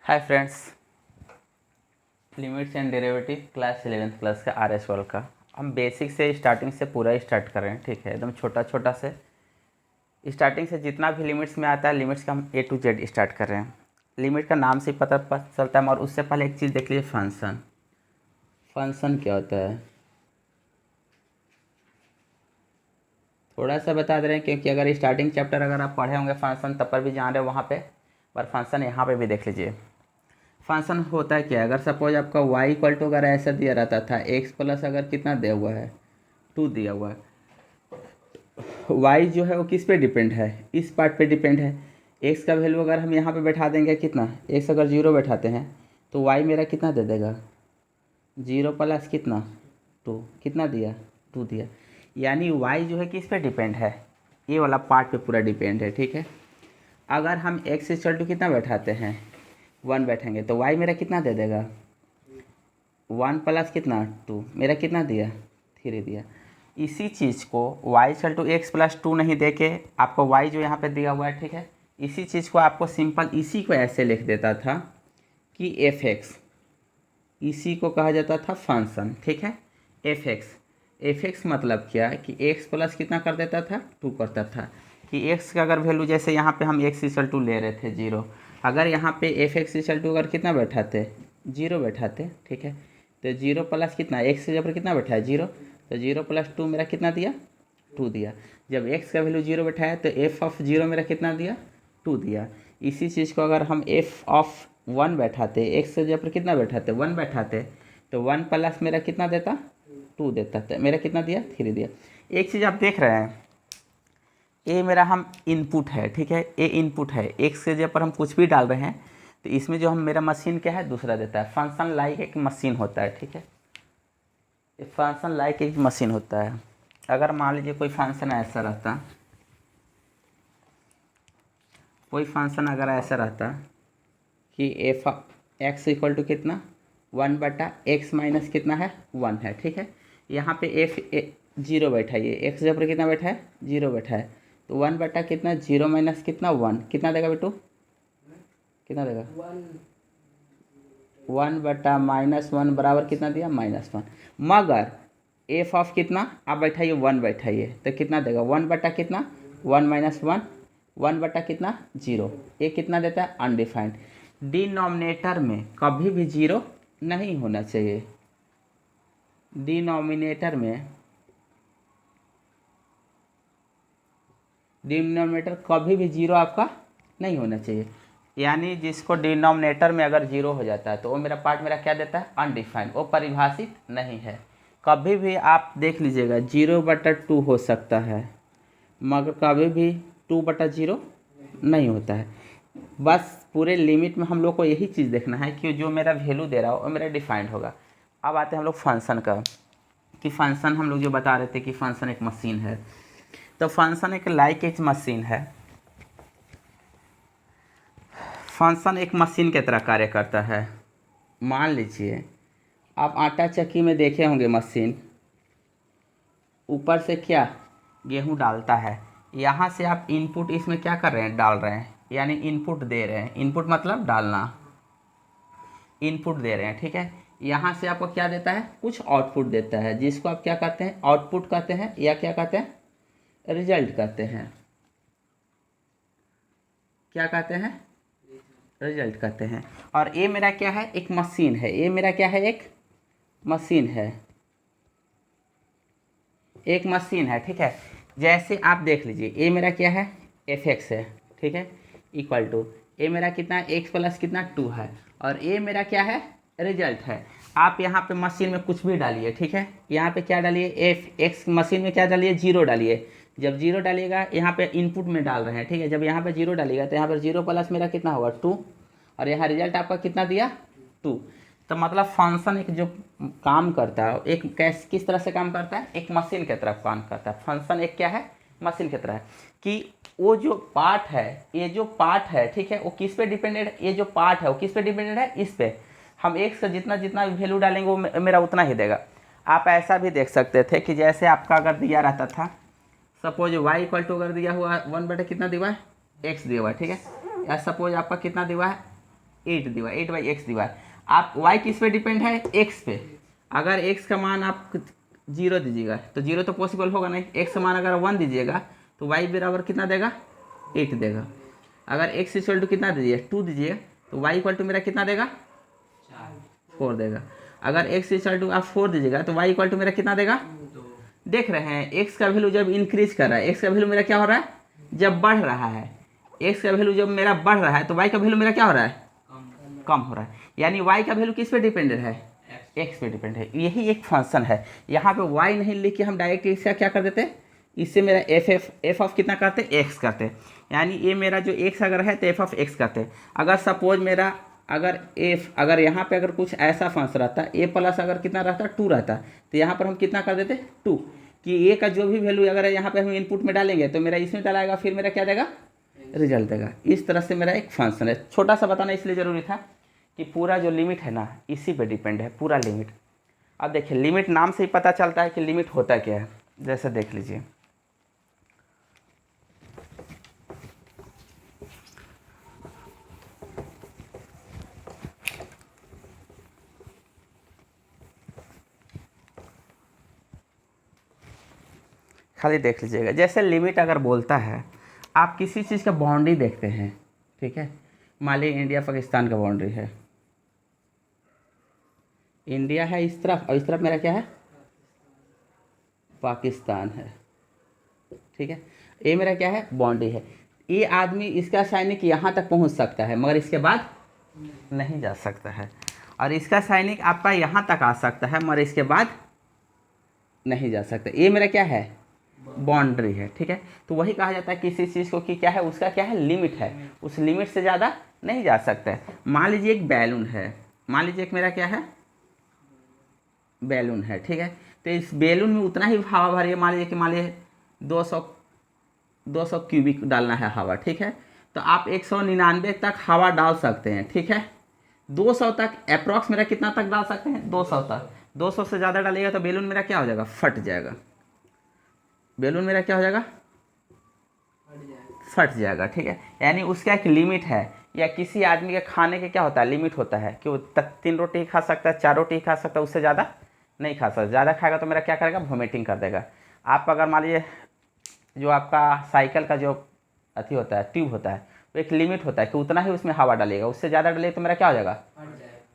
Hi friends, limits and derivative class 11th class का RS world का हम basic से स्टार्टिंग से पूरा ही स्टार्ट कर रहे हैं। ठीक है, एकदम छोटा छोटा से स्टार्टिंग से जितना भी लिमिट्स में आता है लिमिट्स का हम A to Z स्टार्ट कर रहे हैं। लिमिट का नाम से ही पता चलता है। और उससे पहले एक चीज़ देख लीजिए, फंक्शन। फंक्शन क्या होता है थोड़ा सा बता दे रहे हैं, क्योंकि अगर स्टार्टिंग चैप्टर अगर आप पढ़े होंगे फंक्शन तब पर भी जान रहे हो वहाँ पे, पर फंक्शन यहाँ पे भी देख लीजिए। फंक्शन होता है क्या, अगर सपोज आपका y इक्वल टू अगर ऐसा दिया रहता था x प्लस अगर कितना दिया हुआ है 2 दिया हुआ है, y जो है वो किस पे डिपेंड है, इस पार्ट पे डिपेंड है। x का वैल्यू अगर हम यहाँ पे बैठा देंगे कितना, x अगर 0 बैठाते हैं तो y मेरा कितना दे देगा 0 प्लस कितना 2, कितना दिया 2 दिया। यानी y जो है किस पे डिपेंड है, ये वाला पार्ट पे पूरा डिपेंड है। ठीक है, अगर हम x इक्वल टू कितना बैठाते हैं 1 बैठेंगे तो y मेरा कितना दे देगा 1 प्लस कितना 2, मेरा कितना दिया 3 दिया। इसी चीज़ को y equal to x plus 2 नहीं दे के आपको y जो यहाँ पे दिया हुआ है, ठीक है, इसी चीज़ को आपको सिंपल इसी को ऐसे लिख देता था कि f(x), इसी को कहा जाता था फंक्शन। ठीक है, f(x) मतलब क्या कि x प्लस कितना कर देता था 2 करता था कि x का अगर वैल्यू जैसे यहाँ पे हम x इक्वल टू ले रहे थे 0, अगर यहाँ पे f(x) इक्वल टू अगर कितना बैठाते 0 बैठाते, ठीक है, तो 0 प्लस कितना x के जब कितना बैठा है 0, तो 0 प्लस 2 मेरा कितना दिया 2 दिया। जब x का वैल्यू 0 बैठाया तो f ऑफ 0 मेरा कितना दिया 2 दिया। इसी चीज़ को अगर हम f ऑफ 1 बैठाते, x के जब कितना बैठाते 1 बैठाते, तो 1 प्लस मेरा कितना देता 2 देता, तो मेरा कितना दिया 3 दिया। एक चीज़ आप देख रहे हैं, ए मेरा हम इनपुट है, ठीक है, ए इनपुट है, एक्स के जगह पर हम कुछ भी डाल रहे हैं तो इसमें जो हम मेरा मशीन क्या है दूसरा देता है। फंक्शन लाइक एक मशीन होता है। ठीक है, फंक्शन लाइक एक मशीन होता है। अगर मान लीजिए कोई फंक्शन ऐसा रहता, कोई फंक्शन अगर ऐसा रहता कि x इक्वल टू कितना 1/x माइनस कितना है 1 है। ठीक है, यहाँ पे f 0 बैठा है, ये x जब कितना बैठा है 0 बैठा है, तो 1 बटा कितना 0 माइनस कितना 1, कितना देगा बेटू, कितना देगा 1 बटा -1 बराबर कितना दिया -1। मगर f ऑफ कितना आप बैठाइए 1 बैठाइए तो कितना देगा 1 बटा कितना 1 माइनस 1, 1 बटा कितना 0, ये कितना देता है अनडिफाइंड। डिनोमिनेटर में कभी भी 0 नहीं होना चाहिए, डिनोमिनेटर कभी भी 0 आपका नहीं होना चाहिए। यानी जिसको डिनोमिनेटर में अगर 0 हो जाता है तो वो मेरा पार्ट मेरा क्या देता है अनडिफाइंड, वो परिभाषित नहीं है। कभी भी आप देख लीजिएगा 0/2 हो सकता है, मगर कभी भी 2/0 नहीं होता है। बस पूरे लिमिट में हम लोग को यही चीज़ देखना है कि जो मेरा वैल्यू दे रहा हो वो मेरा डिफाइंड होगा। अब आते हैं हम लोग फंक्शन का, कि फंक्शन हम लोग जो बता रहे थे कि फंक्शन एक मशीन है, तो फंक्शन एक लाइक एक मशीन है। फंक्शन एक मशीन की तरह कार्य करता है। मान लीजिए आप आटा चक्की में देखे होंगे, मशीन ऊपर से क्या गेहूं डालता है, यहाँ से आप इनपुट इसमें क्या कर रहे हैं डाल रहे हैं, यानी इनपुट दे रहे हैं। इनपुट मतलब डालना, इनपुट दे रहे हैं। ठीक है, यहाँ से आपको क्या देता है कुछ आउटपुट देता है, जिसको आप क्या कहते हैं आउटपुट कहते हैं, या क्या कहते हैं रिजल्ट कहते हैं। क्या कहते हैं रिजल्ट कहते हैं। और ये मेरा क्या है एक मशीन है, ये मेरा क्या है एक मशीन है, एक मशीन है। ठीक है, जैसे आप देख लीजिए ये मेरा क्या है f(x) है, ठीक है, इक्वल टू ये मेरा कितना x प्लस कितना 2 है, और ये मेरा क्या है रिजल्ट है। आप यहाँ पे मशीन में कुछ भी डालिए, ठीक है, यहाँ पे क्या डालिए f(x) मशीन में क्या डालिए 0 डालिए। जब 0 डालिएगा यहाँ पे इनपुट में डाल रहे हैं, ठीक है, जब यहाँ पे 0 डालिएगा तो यहाँ पर 0 प्लस मेरा कितना होगा 2, और यहाँ रिजल्ट आपका कितना दिया 2। तो मतलब फंक्शन एक जो काम करता है एक किस तरह से काम करता है, एक मशीन की तरह काम करता है। फंक्शन एक क्या है मशीन की तरह है, कि वो जो पार्ट है, ये जो पार्ट है, ठीक है, वो किस पे डिपेंडेंट, ये जो पार्ट है वो किस पे डिपेंडेंट है, इस पे। हम x का जितना जितना वैल्यू डालेंगे वो मेरा उतना ही देगा। आप ऐसा भी देख सकते थे कि जैसे आपका अगर दिया रहता था, सपोज y इक्वल टू अगर दिया हुआ 1 बटे कितना दिया है x दिया हुआ है, ठीक है, या सपोज आपका कितना दिया है 8 दिया, 8/x दिया। आप y किस पे डिपेंड है, x पे। अगर x का मान आप 0 दीजिएगा तो 0 तो पॉसिबल होगा नहीं, x का मान अगर 1 दीजिएगा तो y बराबर कितना देगा, 8 देगा। अगर x इक्वल टू कितना दीजिए, 2 दीजिए तो y इक्वल टू मेरा कितना देगा, 4 देगा। अगर x इक्वल टू आप 4 दीजिएगा तो y इक्वल टू मेरा कितना देगा, देख रहे हैं x का वैल्यू जब इंक्रीज कर रहा है, x का वैल्यू मेरा क्या हो रहा है, जब बढ़ रहा है, x का वैल्यू जब मेरा बढ़ रहा है तो y का वैल्यू मेरा क्या हो रहा है, कम हो रहा है। यानी y का वैल्यू किस पे डिपेंडेंट है, x पे डिपेंड है। यही एक फंक्शन है। यहाँ पे y नहीं लिख के हम डायरेक्ट इसका क्या कर देते, इससे मेरा एफ ऑफ कितना करते, x करते। यानी ये मेरा जो x अगर है तो एफ ऑफ x करते। अगर सपोज मेरा अगर यहाँ पे अगर कुछ ऐसा फंक्शन रहता, a प्लस अगर कितना रहता, 2 रहता, तो यहाँ पर हम कितना कर देते, 2, कि a का जो भी वैल्यू अगर यहाँ पे हम इनपुट में डालेंगे तो मेरा इसमें डालेगा, फिर मेरा क्या देगा, रिजल्ट देगा। इस तरह से मेरा एक फंक्शन है। छोटा सा बताना इसलिए ज़रूरी था कि पूरा जो लिमिट है ना इसी पे डिपेंड है, पूरा लिमिट। अब देखिए लिमिट नाम से ही पता चलता है कि लिमिट होता क्या है। जैसे देख लीजिए, खाली देख लीजिएगा। जैसे लिमिट अगर बोलता है, आप किसी चीज़ का बाउंड्री देखते हैं, ठीक है। मान लीजिए इंडिया पाकिस्तान का बाउंड्री है, इंडिया है इस तरफ और इस तरफ मेरा क्या है, पाकिस्तान है, ठीक है। ये मेरा क्या है, बाउंड्री है। ये आदमी इसका सैनिक यहाँ तक पहुँच सकता है मगर इसके बाद नहीं जा सकता है, और इसका सैनिक आपका यहाँ तक आ सकता है मगर इसके बाद नहीं जा सकता। ये मेरा क्या है, बाउंड्री है, ठीक है। तो वही कहा जाता है किसी चीज़ को कि क्या है, उसका क्या है, लिमिट है, उस लिमिट से ज़्यादा नहीं जा सकता है। मान लीजिए एक बैलून है, मान लीजिए एक मेरा क्या है, बैलून है, ठीक है। तो इस बैलून में उतना ही हवा भरिए, मान लीजिए कि मान लीजिए 200 क्यूबिक डालना है हवा, ठीक है। तो आप 199 तक हवा डाल सकते हैं, ठीक है। 200 तक अप्रॉक्स मेरा कितना तक डाल सकते हैं, 200 तक। 200 से ज़्यादा डालिएगा तो बैलून मेरा क्या हो जाएगा, फट जाएगा। बैलून मेरा क्या हो जाएगा, फट जाएगा, ठीक है। यानी उसका एक लिमिट है। या किसी आदमी के खाने के क्या होता है, लिमिट होता है कि वो 3 रोटी ही खा सकता है, 4 रोटी ही खा सकता है, उससे ज़्यादा नहीं खा सकता। ज़्यादा खाएगा तो मेरा क्या करेगा, वोमिटिंग कर देगा। आप अगर मान लीजिए जो आपका साइकिल का जो अथी होता है, ट्यूब होता है, तो एक लिमिट होता है कि उतना ही उसमें हवा डालेगा, उससे ज़्यादा डालेगा तो मेरा क्या हो जाएगा।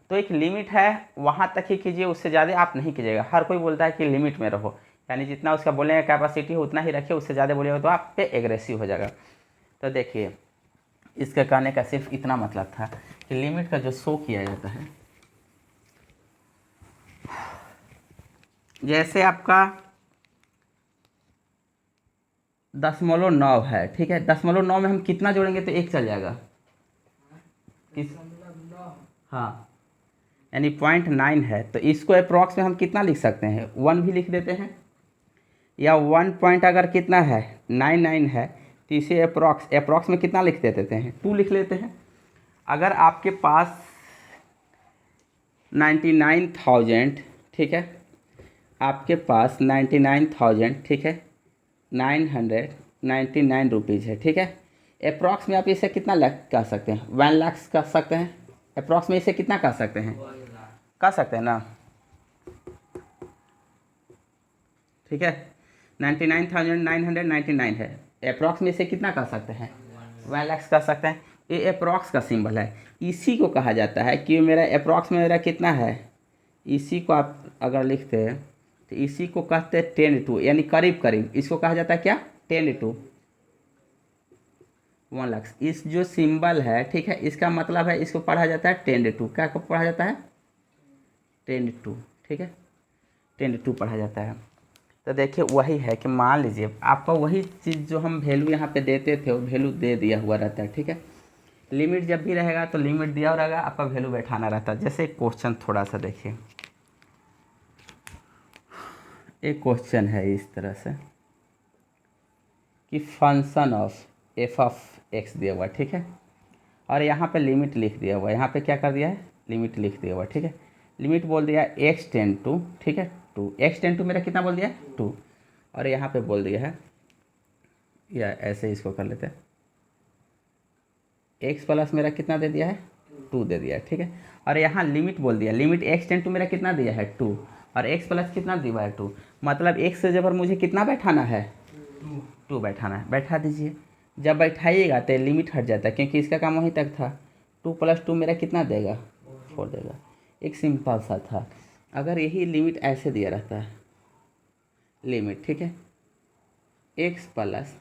तो एक लिमिट है, वहाँ तक ही कीजिए, उससे ज़्यादा आप नहीं कीजिएगा। हर कोई बोलता है कि लिमिट में रहो, यानी जितना उसका बोलने का कैपेसिटी है उतना ही रखिए, उससे ज़्यादा बोलिएगा तो आप पे एग्रेसिव हो जाएगा। तो देखिए इसके कहने का सिर्फ इतना मतलब था कि लिमिट का जो शो किया जाता है, जैसे आपका 0.9 है, ठीक है। 0.9 में हम कितना जोड़ेंगे तो 1 चल जाएगा, किस, हाँ, यानी 0.9 है तो इसको अप्रॉक्स में हम कितना लिख सकते हैं, 1 भी लिख देते हैं। या 1 पॉइंट अगर कितना है 99 है तो इसे अप्रॉक्स में कितना लिख देते हैं, 2 लिख लेते हैं। अगर आपके पास 99,000, ठीक है, आपके पास 99,000, ठीक है, 999 रुपीज़ है, ठीक है। अप्रॉक्स में आप इसे कितना लाख कह सकते हैं, 1 लाख कह सकते हैं। अप्रॉक्स में इसे कितना कह सकते हैं, कह सकते हैं ना, ठीक है। 99,999 है, अप्रॉक्स में इसे कितना कह सकते हैं, 1 लाख कह सकते हैं। ये अप्रॉक्स का सिंबल है, इसी को कहा जाता है कि मेरा अप्रॉक्स में मेरा कितना है। इसी को आप अगर लिखते हैं तो इसी को कहते हैं 10 यानी करीब करीब, इसको कहा जाता है क्या, 10 लाख। इस जो सिंबल है, ठीक है, इसका मतलब है इसको पढ़ा जाता है 10 क्या को पढ़ा जाता है, 10, ठीक है, 10 पढ़ा जाता है। तो देखिए वही है कि मान लीजिए आपका वही चीज़ जो हम वैल्यू यहाँ पे देते थे वो वैल्यू दे दिया हुआ रहता है, ठीक है। लिमिट जब भी रहेगा तो लिमिट दिया हुआ रहेगा, आपका वैल्यू बैठाना रहता है। जैसे एक क्वेश्चन थोड़ा सा देखिए, एक क्वेश्चन है इस तरह से कि function of F of x दिया हुआ, ठीक है, और यहाँ पे लिमिट लिख दिया हुआ है। यहाँ पे क्या कर दिया है, लिमिट लिख दिया हुआ है, ठीक है। लिमिट बोल दिया x टेन टू, ठीक है, 2, x टेन टू मेरा कितना बोल दिया है, 2, और यहाँ पे बोल दिया है, या ऐसे इसको कर लेते हैं, x प्लस मेरा कितना दे दिया है, 2 दे दिया, ठीक है। और यहाँ लिमिट बोल दिया, लिमिट एक्स टेंड टू मेरा कितना दिया है 2, और एक्स प्लस कितना दिया है 2, मतलब एक्स से जबर मुझे कितना बैठाना है 2 बैठाना है, बैठा दीजिए। जब बैठाइएगा तो लिमिट हट जाता है, क्योंकि इसका काम वहीं तक था। 2 + 2 मेरा कितना देगा 4 देगा। एक सिंपल सा था। अगर यही लिमिट ऐसे दिया रहता है, लिमिट, ठीक है, एक्स प्लस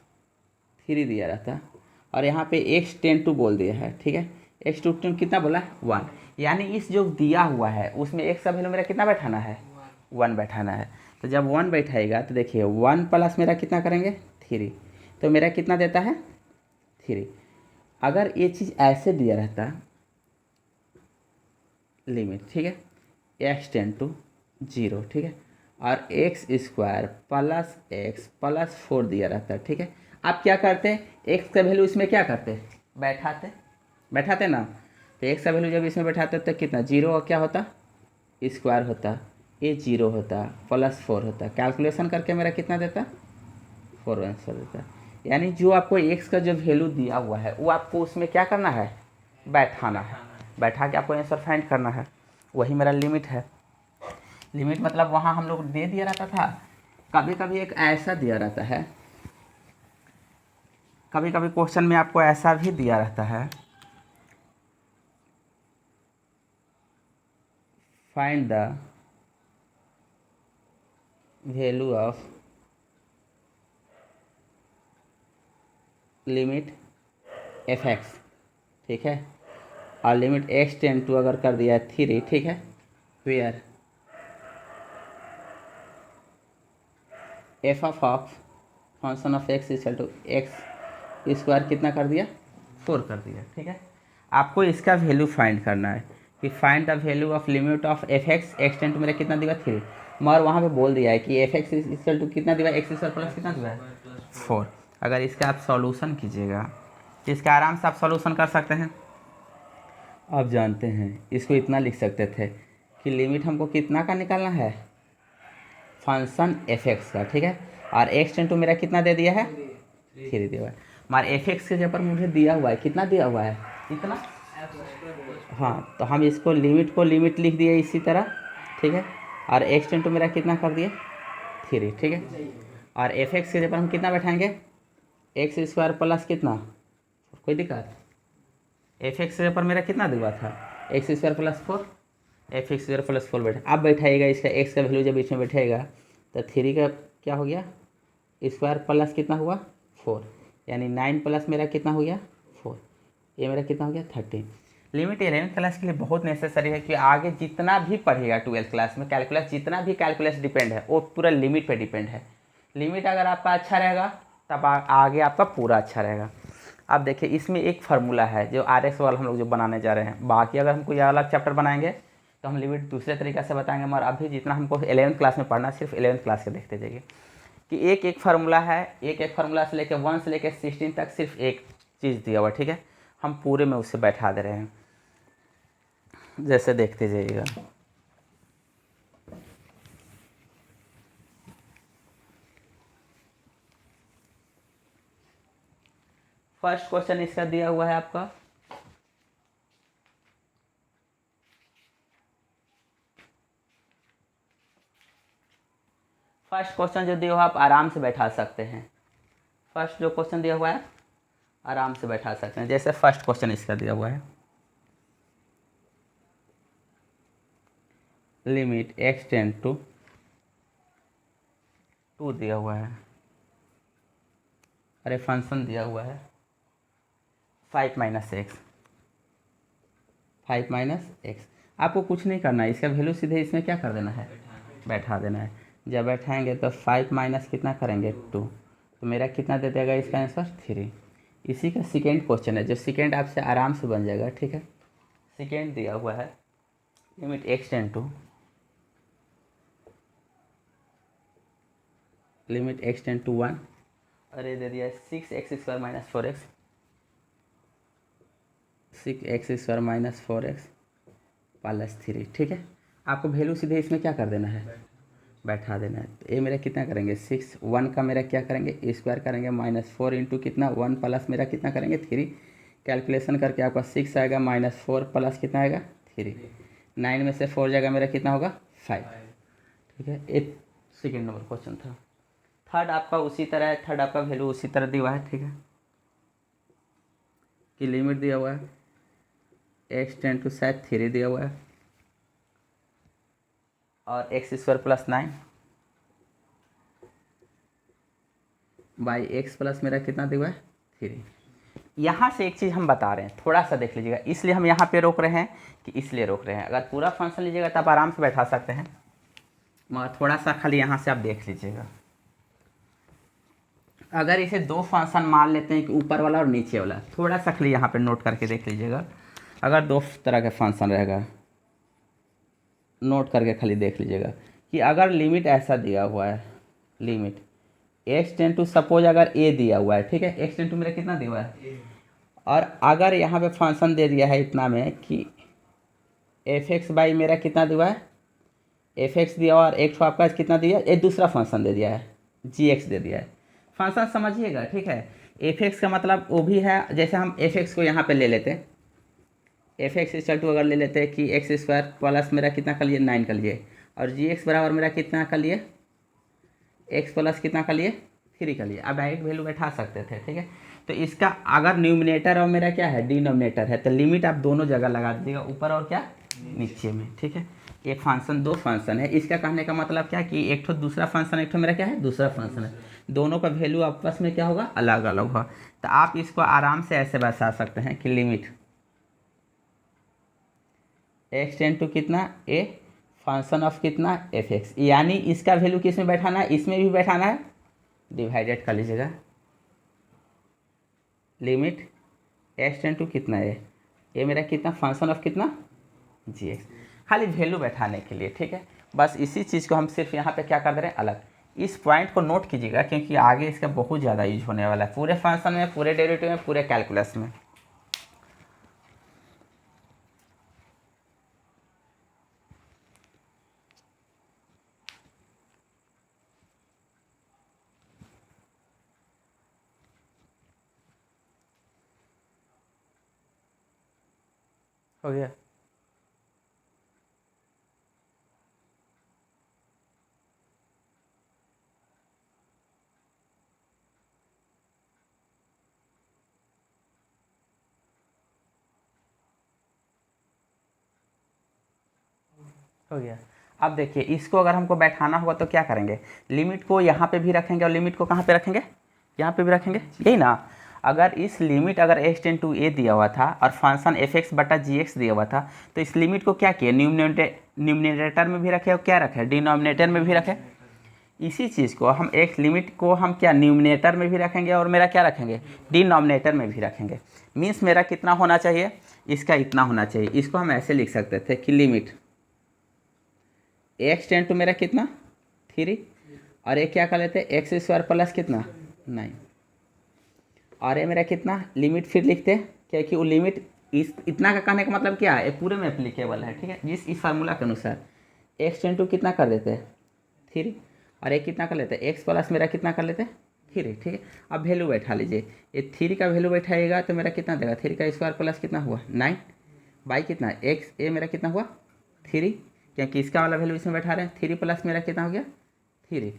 3 दिया रहता, और यहाँ पे एक्स टेन टू बोल दिया है, ठीक है। एक्स टू टेन कितना बोला 1, यानी इस जो दिया हुआ है उसमें एक्स का वैल्यू मेरा कितना बैठाना है 1 बैठाना है। तो जब 1 बैठाएगा तो देखिए 1 प्लस मेरा कितना करेंगे 3, तो मेरा कितना देता है 3। अगर ये चीज़ ऐसे दिया रहता लिमिट, ठीक है, एक्स टेन टू 0, ठीक है, और x square plus x plus 4 दिया रहता है, ठीक है। आप क्या करते हैं, एक्स का वैल्यू इसमें क्या करते बैठाते बैठाते ना। तो एक्स का वैल्यू जब इसमें बैठाते तो कितना 0 और क्या होता स्क्वायर होता, ये 0 होता प्लस 4 होता, कैलकुलेशन करके मेरा कितना देता 4 आंसर देता। यानी जो आपको एक्स का जो वैल्यू दिया हुआ है वो आपको उसमें क्या करना है बैठाना है, बैठा के आपको आंसर फाइंड करना है। वही मेरा लिमिट है। लिमिट मतलब वहाँ हम लोग दे दिया रहता था, कभी कभी एक ऐसा दिया रहता है, कभी कभी क्वेश्चन में आपको ऐसा भी दिया रहता है, find the value of limit F x, ठीक है, और लिमिट एक्स टेन टू अगर कर दिया है 3, ठीक है, where F of function of X equal to X square कितना कर दिया 4 कर दिया, ठीक है। आपको इसका वैल्यू फाइंड करना है कि find the value of limit of F X ten to मेरा कितना दिया 3, मगर वहाँ पे बोल दिया है कि एफ एक्स इक्वल टू कितना दिया एक्स स्क्वायर प्लस कितना दिया 4। अगर इसका आप सॉल्यूशन कीजिएगा तो इसका आराम से आप सॉल्यूशन कर सकते हैं। आप जानते हैं इसको इतना लिख सकते थे कि लिमिट हमको कितना का निकालना है फंक्शन एफ एक्स का, ठीक है, और एक्स टेन टू मेरा कितना दे दिया है 3 दिया हुआ है, हमारे एफ एक्स के जगह पर मुझे दिया हुआ है कितना दिया हुआ है इतना। हाँ, तो हम इसको लिमिट को लिमिट लिख दिए इसी तरह, ठीक है, और एक्स टेन टू मेरा कितना कर दिया 3, ठीक है, और एफ एक्स के जगह पर हम कितना बैठाएंगे एक्स स्क्वायर प्लस कितना, कोई दिक्कत, एफ एक्स के जगह पर मेरा कितना दिया था x square plus 4, F x square plus 4 बैठा। अब बैठाइएगा इसका एक्स का वैल्यू जब इसमें बैठेगा तो 3 का क्या हो गया स्क्वायर प्लस कितना हुआ 4, यानी 9 प्लस मेरा कितना हो गया 4, ये मेरा कितना हो गया 13। लिमिट 11th क्लास के लिए बहुत नेसेसरी है कि आगे जितना भी पढ़ेगा 12th क्लास में कैलकुलस, जितना भी कैलकुलस डिपेंड है वो पूरा लिमिट पे डिपेंड है। लिमिट अगर आपका अच्छा रहेगा तब आगे आपका पूरा अच्छा रहेगा। अब देखिए इसमें एक फार्मूला है जो आर एक्स वाला हम लोग जो बनाने जा रहे हैं, बाकी अगर हम कोई अलग चैप्टर बनाएंगे तो हम लिमिट दूसरे तरीके से बताएंगे, मगर अभी जितना हमको 11th क्लास में पढ़ना सिर्फ 11th क्लास के देखते जाइए कि एक एक फार्मूला है, एक एक फार्मूला से लेकर 1 से लेकर 16 तक सिर्फ एक चीज़ दिया हुआ, ठीक है, हम पूरे में उससे बैठा दे रहे हैं, जैसे देखते जाइएगा। फर्स्ट क्वेश्चन इसका दिया हुआ है आपका, फर्स्ट क्वेश्चन जो दिया हुआ आप आराम से बैठा सकते हैं। फर्स्ट जो क्वेश्चन दिया हुआ है आराम से बैठा सकते हैं। जैसे फर्स्ट क्वेश्चन इसका दिया हुआ है लिमिट एक्स टेन टू 2 दिया हुआ है, अरे फंक्शन दिया हुआ है 5 - x, 5 - x। आपको कुछ नहीं करना है, इसका वैल्यू सीधे इसमें क्या कर देना है बैठा देना है। जब बैठाएंगे तो 5 माइनस कितना करेंगे 2, तो मेरा कितना दे देगा इसका आंसर 3। इसी का सेकेंड क्वेश्चन है जो सेकेंड आपसे आराम से बन जाएगा, ठीक है। सेकेंड दिया हुआ है limit X ten to limit X ten to 1, अरे दे दिया 6x² - 4x, 6x² - 4x plus 3, ठीक है। आपको वैल्यू सीधे इसमें क्या कर देना है बैठा देना है। तो ये मेरा कितना करेंगे 6, 1 का मेरा क्या करेंगे स्क्वायर करेंगे -4 इंटू कितना 1 प्लस मेरा कितना करेंगे 3, कैलकुलेशन करके आपका 6 आएगा, -4 प्लस कितना आएगा 3। 9 में से 4 जाएगा मेरा कितना होगा 5। ठीक है, एक सेकेंड नंबर क्वेश्चन था। थर्ड आपका उसी तरह है, थर्ड आपका वैल्यू उसी तरह दिया हुआ है। ठीक है, कि लिमिट दिया हुआ है x टेन टू शायद 3 दिया हुआ है और x² + 9 बाई x प्लस मेरा कितना दिया हुआ है 3। यहाँ से एक चीज़ हम बता रहे हैं, थोड़ा सा देख लीजिएगा, इसलिए हम यहाँ पे रोक रहे हैं कि इसलिए रोक रहे हैं। अगर पूरा फंक्शन लीजिएगा तो आप आराम से बैठा सकते हैं, मगर थोड़ा सा खाली यहाँ से आप देख लीजिएगा। अगर इसे दो फंक्शन मान लेते हैं कि ऊपर वाला और नीचे वाला, थोड़ा सा खाली यहाँ पे नोट करके देख लीजिएगा। अगर दो तरह के फंक्शन रहेगा, नोट करके खाली देख लीजिएगा कि अगर लिमिट ऐसा दिया हुआ है, limit x ten to suppose अगर a दिया हुआ है, ठीक है, x टेन टू मेरा कितना दिया हुआ है, और अगर यहाँ पे फंक्शन दे दिया है इतना में कि f(x) बाई मेरा कितना दिया हुआ है f(x) दिया हुआ और एक तो आपका कितना दिया, एक दूसरा फंक्शन दे दिया है g(x) दे दिया है। फंक्शन समझिएगा, ठीक है। f(x) का मतलब वो भी है, जैसे हम f(x) को यहाँ पे ले लेते हैं, f(x) इक्वल टू अगर ले लेते हैं कि x² प्लस मेरा कितना कर लिए 9 कर लिए, और g(x) बराबर मेरा कितना कर लिए x प्लस कितना कर लिए 3 कर लिए। अब डायरेक्ट वैल्यू बैठा सकते थे, ठीक है। तो इसका अगर न्यूमिनेटर और मेरा क्या है डिनोमिनेटर है, तो लिमिट आप दोनों जगह लगा दीजिएगा, ऊपर और क्या नीचे में, ठीक है। एक फंक्शन दो फंक्शन है, इसका कहने का मतलब क्या कि एक तो दूसरा फंक्शन, एक तो मेरा क्या है दूसरा फंक्शन है, दोनों का वैल्यू आपस में क्या होगा अलग अलग होगा। तो आप इसको आराम से ऐसे बता सकते हैं कि लिमिट x टेन टू कितना a फंक्शन ऑफ कितना f(x), यानी इसका वैल्यू किस में बैठाना है, इसमें भी बैठाना है, डिवाइडेड कर लीजिएगा लिमिट x टेन टू कितना है ये मेरा कितना फंक्शन ऑफ कितना gx, खाली वैल्यू बैठाने के लिए, ठीक है। बस इसी चीज़ को हम सिर्फ यहाँ पे क्या कर दे रहे हैं अलग। इस पॉइंट को नोट कीजिएगा क्योंकि आगे इसका बहुत ज़्यादा यूज होने वाला है, पूरे फंक्शन में, पूरे डेरिवेटिव में, पूरे कैलकुलस में। हो गया, हो गया। अब देखिए इसको अगर हमको बैठाना होगा तो क्या करेंगे, लिमिट को यहाँ पे भी रखेंगे और लिमिट को कहाँ पे रखेंगे, यहाँ पे भी रखेंगे, यही ना। अगर इस लिमिट अगर x टेन टू a दिया हुआ था और फंक्शन f(x) बटा gx दिया हुआ था, तो इस लिमिट को क्या किए न्यूमिनेटर में भी रखे और क्या रखे डिनोमिनेटर में भी रखे। इसी चीज़ को हम एक लिमिट को हम क्या न्यूमिनेटर में भी रखेंगे और मेरा क्या रखेंगे डिनोमिनेटर में भी रखेंगे। मीन्स मेरा कितना होना चाहिए, इसका इतना होना चाहिए। इसको हम ऐसे लिख सकते थे कि लिमिट x टेन टू मेरा कितना 3 और एक क्या कर लेते x² प्लस कितना 9, और ये मेरा कितना लिमिट फिर लिखते क्योंकि वो लिमिट इस इतना का कहने का मतलब क्या है, ये पूरे में एप्लीकेबल है, ठीक है। जिस इस फार्मूला के अनुसार x टेन टू कितना कर देते हैं 3 और एक कितना कर लेते हैं x प्लस मेरा कितना कर लेते हैं 3, ठीक है। अब वैल्यू बैठा लीजिए, ये 3 का वैल्यू बैठाइएगा तो मेरा कितना देगा 3 का स्क्वायर प्लस कितना हुआ 9 बाई कितना x, ये मेरा कितना हुआ 3, क्योंकि इसका वाला वैल्यू इसमें बैठा रहे हैं। 3 प्लस मेरा कितना हो गया 3,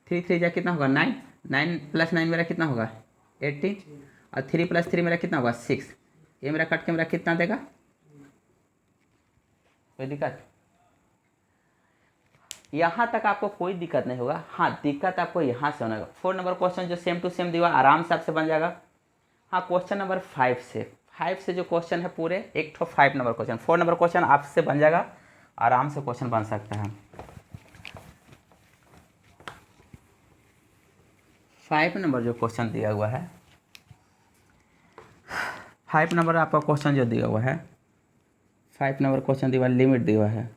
3 3 जा कितना होगा 9, 9 प्लस 9 मेरा कितना होगा 18, और 3 प्लस 3 मेरा कितना होगा 6, ये मेरा कट के मेरा कितना देगा, कोई दिक्कत यहाँ तक आपको कोई दिक्कत नहीं होगा। हाँ दिक्कत आपको यहाँ से होना होगा। 4 नंबर क्वेश्चन जो सेम टू सेम दिया आराम से आपसे बन जाएगा। हाँ क्वेश्चन नंबर 5 से जो क्वेश्चन है पूरे एक तो 5 नंबर क्वेश्चन, 4 नंबर क्वेश्चन आपसे बन जाएगा, आराम से क्वेश्चन बन सकता है। 5 नंबर जो क्वेश्चन दिया हुआ है, 5 नंबर आपका क्वेश्चन जो दिया हुआ है, 5 नंबर क्वेश्चन दिया हुआ लिमिट दिया हुआ है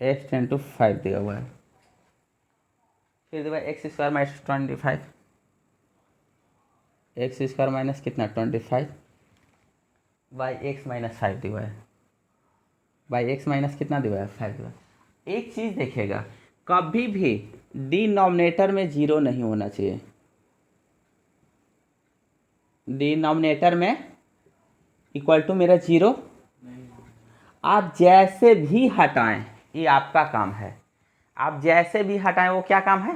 x टेन टू 5 दिया हुआ है, फिर दिया x² माइनस 25, x² माइनस कितना 25 बाई x माइनस 5 दिया हुआ है, बाई x माइनस कितना दिया हुआ है 5 दिया। एक चीज़ देखिएगा, कभी भी डिनोमिनेटर में 0 नहीं होना चाहिए। डिनोमिनेटर में इक्वल टू मेरा 0। आप जैसे भी हटाएं ये आपका काम है, आप जैसे भी हटाएं वो क्या काम है,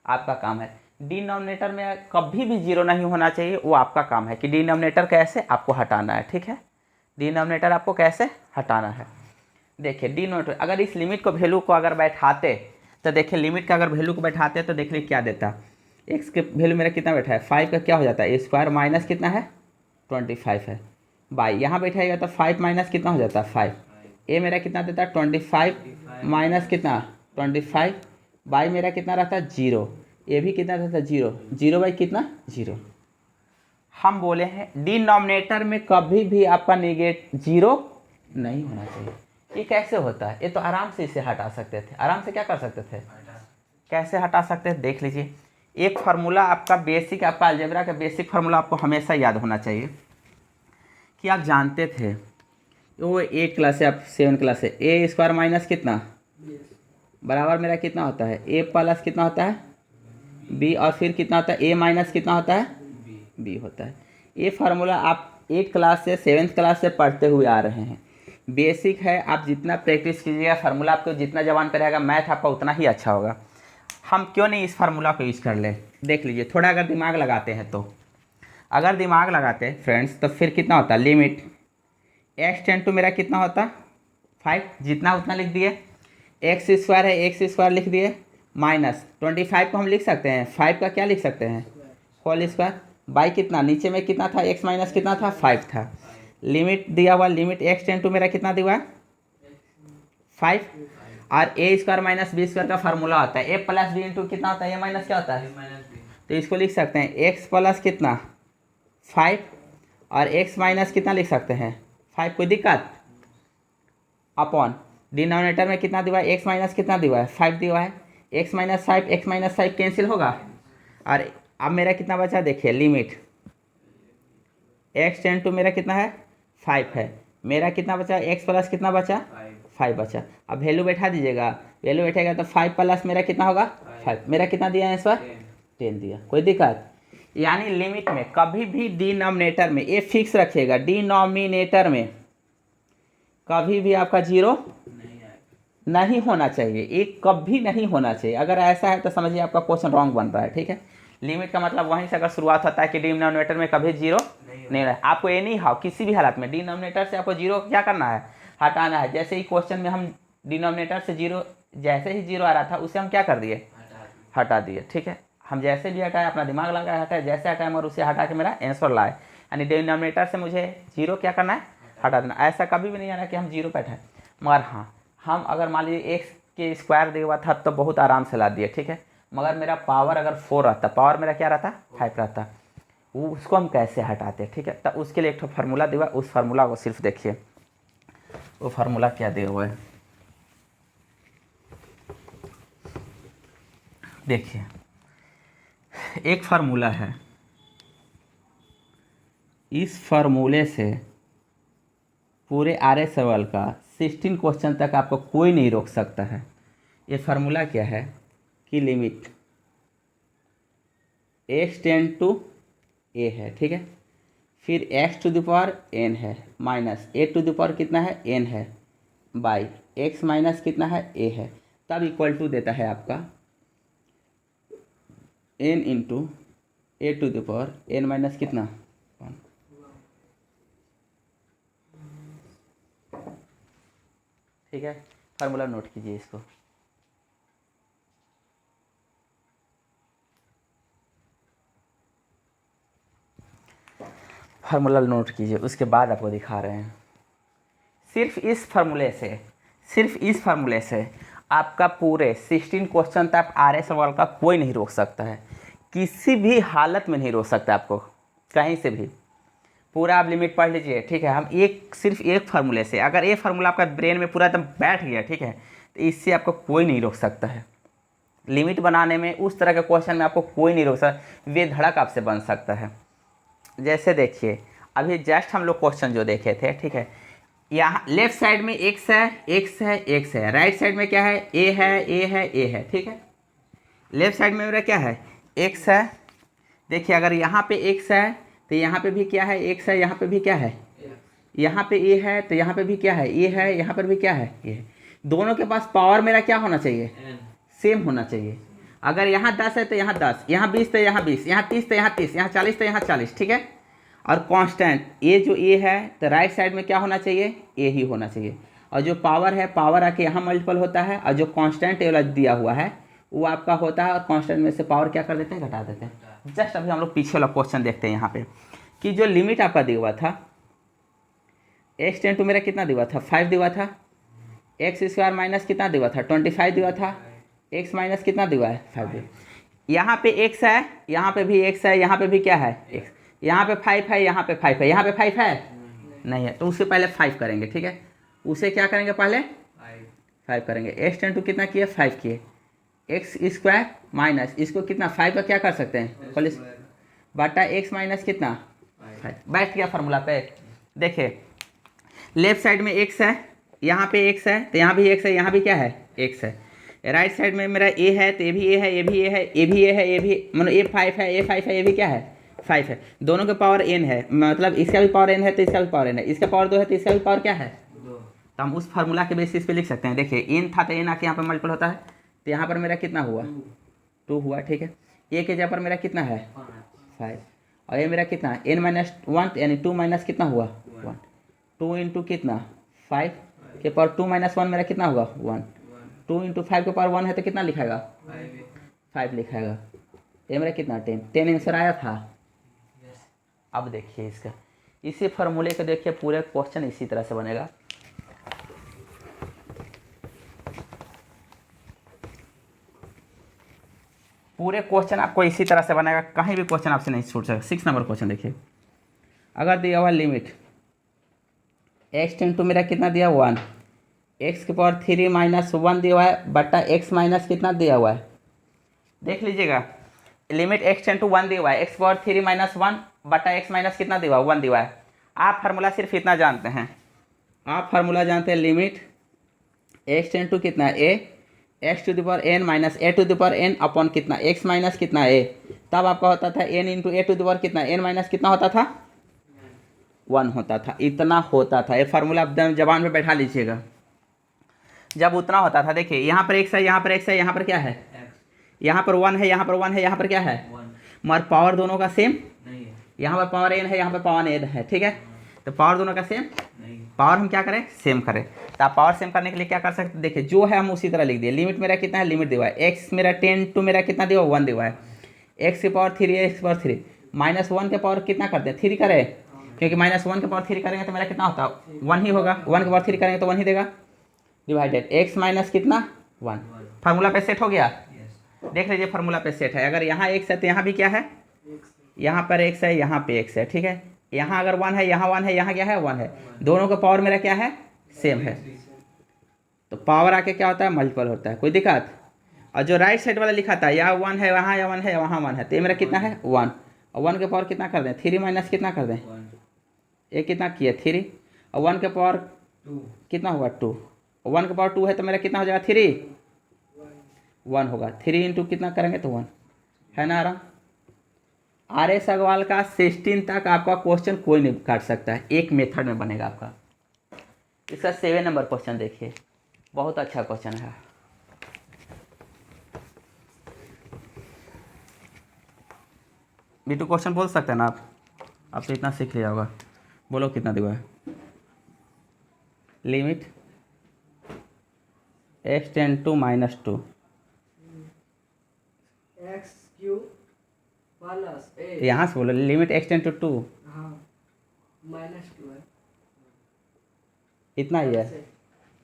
आपका काम है। डिनोमिनेटर में कभी भी 0 नहीं होना चाहिए, वो आपका काम है कि डिनोमिनेटर कैसे आपको हटाना है। ठीक है, डिनोमिनेटर आपको कैसे हटाना है। देखिए डिनोमिनेटर अगर इस लिमिट को वैल्यू को अगर बैठाते तो देखिए लिमिट का अगर वैल्यू को बैठाते तो देखिए क्या देता। एक्स के वैल्यू मेरा कितना बैठा है 5 का क्या हो जाता है ए स्क्वायर माइनस कितना है 25 है। बाई यहाँ बैठाएगा तो 5 माइनस कितना हो जाता है 5। ए मेरा कितना देता है 25 माइनस कितना 25 बाई मेरा कितना रहता है 0। ए भी कितना रहता है 0, 0 बाई कितना 0। हम बोले हैं डिनोमिनेटर में कभी भी आपका नेगेट 0 नहीं होना चाहिए। ये कैसे होता है, ये तो आराम से इसे हटा सकते थे, आराम से क्या कर सकते थे, कैसे हटा सकते थे देख लीजिए। एक फार्मूला आपका बेसिक, आपका अलजेब्रा का बेसिक फार्मूला आपको हमेशा याद होना चाहिए कि आप जानते थे वो 8 क्लास से आप 7 क्लास से ए स्क्वायर माइनस कितना बराबर मेरा कितना होता है ए प्लस कितना होता है बी, और फिर कितना होता है ए माइनस कितना होता है बी होता है। ये फार्मूला आप 8 क्लास से 7th क्लास से पढ़ते हुए आ रहे हैं, बेसिक है। आप जितना प्रैक्टिस कीजिएगा फार्मूला आपको जितना जबान पर रहेगा मैथ आपका उतना ही अच्छा होगा। हम क्यों नहीं इस फार्मूला को यूज़ कर ले, देख लीजिए थोड़ा अगर दिमाग लगाते हैं तो, अगर दिमाग लगाते हैं फ्रेंड्स तो फिर कितना होता है लिमिट एक्स टेन टू मेरा कितना होता 5, जितना उतना लिख दिए। एक्स स्क्वायर है एक्स स्क्वायर लिख दिए माइनस 25 को हम लिख सकते हैं 5 का क्या लिख सकते हैं होल स्क्वायर बाई कितना नीचे में कितना था एक्स माइनस कितना था 5 था। लिमिट दिया हुआ लिमिट एक्स टेन टू मेरा कितना दिया 5, और ए स्क्वायर माइनस बी स्क्वायर का फार्मूला होता है ए प्लस बी इंटू कितना होता है ए माइनस क्या होता है, तो इसको लिख सकते हैं एक्स प्लस कितना 5 और एक्स माइनस कितना लिख सकते हैं 5, कोई दिक्कत, अपॉन डिनोमिनेटर में कितना दिया है एक्स माइनस कितना दिया है 5 दिया है, एक्स माइनस 5 कैंसिल होगा, और अब मेरा कितना बचा देखिए लिमिट एक्स टेन टू मेरा कितना है 5 है, मेरा कितना बचा एक्स प्लस कितना बचा 5 बचा। अब वैल्यू बैठा दीजिएगा, वैल्यू बैठेगा तो 5 प्लस मेरा कितना होगा 5, मेरा कितना दिया है आंसर 10 दिया, कोई दिक्कत। यानी लिमिट में कभी भी डिनोमिनेटर में ये फिक्स रखिएगा, डिनोमिनेटर में कभी भी आपका 0 नहीं होना चाहिए, एक कभी नहीं होना चाहिए। अगर ऐसा है तो समझिए आपका क्वेश्चन रॉन्ग बन रहा है। ठीक है, लिमिट का मतलब वहीं से अगर शुरुआत होता है कि डिनोमिनेटर में कभी 0 नहीं रहा, आपको ये नहीं हाउ किसी भी हालत में डिनोमिनेटर से आपको 0 क्या करना है हटाना है। जैसे ही क्वेश्चन में हम डिनोमिनेटर से 0 जैसे ही 0 आ रहा था उसे हम क्या कर दिए हटा दिए। ठीक है, हम जैसे भी हटाए अपना दिमाग लगाए हटाए, जैसे हटाए और उसे हटा के मेरा आंसर लाए, यानी डिनोमिनेटर से मुझे 0 क्या करना है हटा देना। ऐसा कभी भी नहीं आना कि हम 0 पे हटाए, मगर हाँ हम अगर मान लीजिए एक्स के स्क्वायर दिया हुआ था तो बहुत आराम से ला दिए। ठीक है, मगर मेरा पावर अगर 4 रहता, पावर मेरा क्या रहता 5 रहता, वो उसको हम कैसे हटाते। ठीक है, तो उसके लिए एक तो फार्मूला दिया, उस फार्मूला को सिर्फ देखिए वो फार्मूला क्या दिया हुआ है देखिए। एक फार्मूला है, इस फार्मूले से पूरे आर्य सवाल का 16 क्वेश्चन तक आपको कोई नहीं रोक सकता है। ये फार्मूला क्या है कि limit X ten to A है, ठीक है, फिर X to the power N है minus A to the power कितना है एन है बाई एक्स माइनस कितना है ए है, तब इक्वल टू देता है आपका N into A to the power N minus कितना 1। ठीक है, फार्मूला नोट कीजिए इसको। फार्मूला नोट कीजिए, उसके बाद आपको दिखा रहे हैं। सिर्फ इस फार्मूले से आपका पूरे 16 क्वेश्चन तक आर्य सवाल का कोई नहीं रोक सकता है, किसी भी हालत में नहीं रोक सकता आपको कहीं से भी। पूरा आप लिमिट पढ़ लीजिए। ठीक है, हम सिर्फ एक फार्मूले से, अगर ये फार्मूला आपका ब्रेन में पूरा एकदम बैठ गया, ठीक है, तो इससे आपको कोई नहीं रोक सकता है। लिमिट बनाने में उस तरह के क्वेश्चन में आपको कोई नहीं रोक सकता, बेधड़क आपसे बन सकता है। जैसे देखिए अभी जस्ट हम लोग क्वेश्चन जो देखे थे, ठीक है, यहाँ लेफ्ट साइड में एक्स है, राइट साइड में क्या है ए है, ठीक है, लेफ्ट साइड में मेरा क्या है एक्स है। देखिए अगर यहाँ पे एक्स है तो यहाँ पे भी क्या है, एक्स है, यहाँ पे भी क्या है, यहाँ पे ए है, तो यहाँ पे भी क्या है, ए है, यहाँ पर भी क्या है, ए है। दोनों के पास पावर मेरा क्या होना चाहिए, सेम होना चाहिए। अगर यहाँ 10 है तो यहाँ 10, यहाँ 20 तो यहाँ 20, यहाँ 30 तो यहाँ 30, यहाँ 40 तो यहाँ 40, ठीक है। और कांस्टेंट ए जो ए है तो राइट साइड में क्या होना चाहिए, ए ही होना चाहिए। और जो पावर है, पावर आके यहाँ मल्टीपल होता है, और जो कांस्टेंट ए वाला दिया हुआ है वो आपका होता है, और कांस्टेंट में से पावर क्या कर देते हैं, घटा देते हैं। जस्ट अभी हम लोग पीछे वाला क्वेश्चन देखते हैं यहाँ पे कि जो लिमिट आपका दिया हुआ था, एक्स टेन टू मेरा कितना दिया था, 5 दिया था, एक्स स्क्वायर माइनस कितना दिया था, 25 दिया था, एक्स माइनस कितना दिया है, 5 दिया। यहाँ पे एक्स है, यहाँ पे भी एक्स है, यहाँ पे भी क्या है, एक्स। यहाँ पे 5 है, यहाँ पे 5 है, यहाँ पे 5 है नहीं है, तो उससे पहले 5 करेंगे, ठीक है। उसे क्या करेंगे, पहले 5 करेंगे। एक्स टेन टू कितना किए, 5 किए, एक्स स्क्वायर माइनस इसको कितना 5 का क्या कर सकते हैं, पुलिस बटा एक्स माइनस कितना 5। बैठ गया फार्मूला पे। देखिए लेफ्ट साइड में एक्स है, यहाँ पे एक्स है, तो यहाँ भी एक्स है, यहाँ भी क्या है, एक्स है। राइट साइड में मेरा ए है, तो ये भी ए है, ये भी ए है, ये भी ए है, ये भी मतलब ए 5 है, ए 5 है, ये भी क्या है, 5 है। दोनों के पावर एन है, मतलब इसका भी पावर एन है तो इसका भी पावर एन है, इसका पावर 2 है तो इसका भी पावर क्या है, 2। तो हम उस फार्मूला के बेसिस पे लिख सकते हैं। देखिए एन था तो एन आके यहाँ पर मल्टीपल होता है, तो यहाँ पर मेरा कितना हुआ, 2 हुआ, ठीक है। ए के जगह पर मेरा कितना है, 5, और ये मेरा कितना है, एन माइनस 1, यानी 2 माइनस कितना हुआ, 1। 2 इंटू कितना 5 के पावर 2 माइनस 1 मेरा कितना होगा, 1। 2 इंटू 5 के पावर 1 है तो कितना लिखाएगा, 5 लिखाएगा। ये मेरा कितना 10 आंसर आया था। अब देखिए इसका, इसी फार्मूले को देखिए, पूरे क्वेश्चन इसी तरह से बनेगा। पूरे क्वेश्चन आपको इसी तरह से बनेगा, कहीं भी क्वेश्चन आपसे नहीं छूट सकता। 6 नंबर क्वेश्चन देखिए, अगर दिया हुआ लिमिट एक्स टेन टू मेरा कितना दिया 1, एक्स के पावर 3 माइनस 1 दिया हुआ है, बटा एक्स माइनस कितना दिया हुआ है, देख लीजिएगा। लिमिट एक्स टेन टू 1 दिया हुआ है, एक्स पावर 3 माइनस 1 बटा एक्स माइनस कितना दिया हुआ है, 1 दिया हुआ है। आप फार्मूला सिर्फ इतना जानते हैं, आप फार्मूला जानते हैं, लिमिट एक्स टेन टू कितना A, X to the power N minus A to the power N upon कितना एक्स माइनस कितना ए। तब आपका होता था N into A to the power कितना एन माइनस कितना होता था, 1 होता था। इतना होता था, ये फार्मूला आप जबान पे बैठा लीजिएगा। जब उतना होता था, देखिए यहाँ पर एक्स है, यहाँ पर एक्स है, यहाँ पर क्या है, यहाँ पर 1 है, यहाँ पर 1 है, यहाँ पर क्या है, मगर पावर दोनों का सेम नहीं है। यहाँ पर पावर एन है, यहाँ पर पावर एन है, ठीक है। तो पावर दोनों का सेम नहीं, पावर हम क्या करें, सेम करें। तो आप पावर सेम करने के लिए क्या कर सकते हैं, देखिए जो है हम उसी तरह लिख दिए। लिमिट मेरा कितना है, लिमिट दिया है एक्स मेरा 10 टू मेरा कितना दिया 1 दिया है, एक्स की पावर 3 एक्स पावर 3 माइनस 1 के पावर कितना करते हैं 3 करें, क्योंकि माइनस 1 के पावर 3 करेंगे तो मेरा कितना होता है 1 ही होगा, 1 के पावर 3 करेंगे तो 1 ही देगा, डिवाइडेड एक्स माइनस कितना 1। फार्मूला पे सेट हो गया। देख लीजिए फार्मूला पे सेट है। अगर यहाँ एक्स है तो यहाँ भी क्या है, यहाँ पर एक्स है, यहाँ पे एक्स है, ठीक है। यहाँ अगर 1 है, यहाँ 1 है, यहाँ क्या है 1 है, दोनों का पावर मेरा क्या है, सेम है। तो पावर आके क्या होता है, मल्टीपल होता है, कोई दिक्कत। और जो राइट साइड वाला लिखा था, या 1 है वहाँ, या 1 है वहाँ 1 है, तो ये मेरा कितना है 1, और 1 के पावर कितना कर दें 3 माइनस कितना कर दें, ये कितना किया 3, और 1 के पावर कितना होगा 2, और 1 के पावर 2 है तो मेरा कितना हो जाएगा 3 1 होगा। 3 इंटू कितना करेंगे तो 1 है ना आराम। RS अग्रवाल का 16 तक आपका क्वेश्चन कोई नहीं काट सकता है, एक मेथड में बनेगा आपका। इसका 7 नंबर क्वेश्चन देखिए, बहुत अच्छा क्वेश्चन है। B2 क्वेश्चन बोल सकते हैं ना आप तो इतना सीख लिया होगा। बोलो कितना दिया है, limit X ten to minus 2 X cube plus A, यहाँ से बोलो limit X ten to 2 minus 2 है, इतना ही है,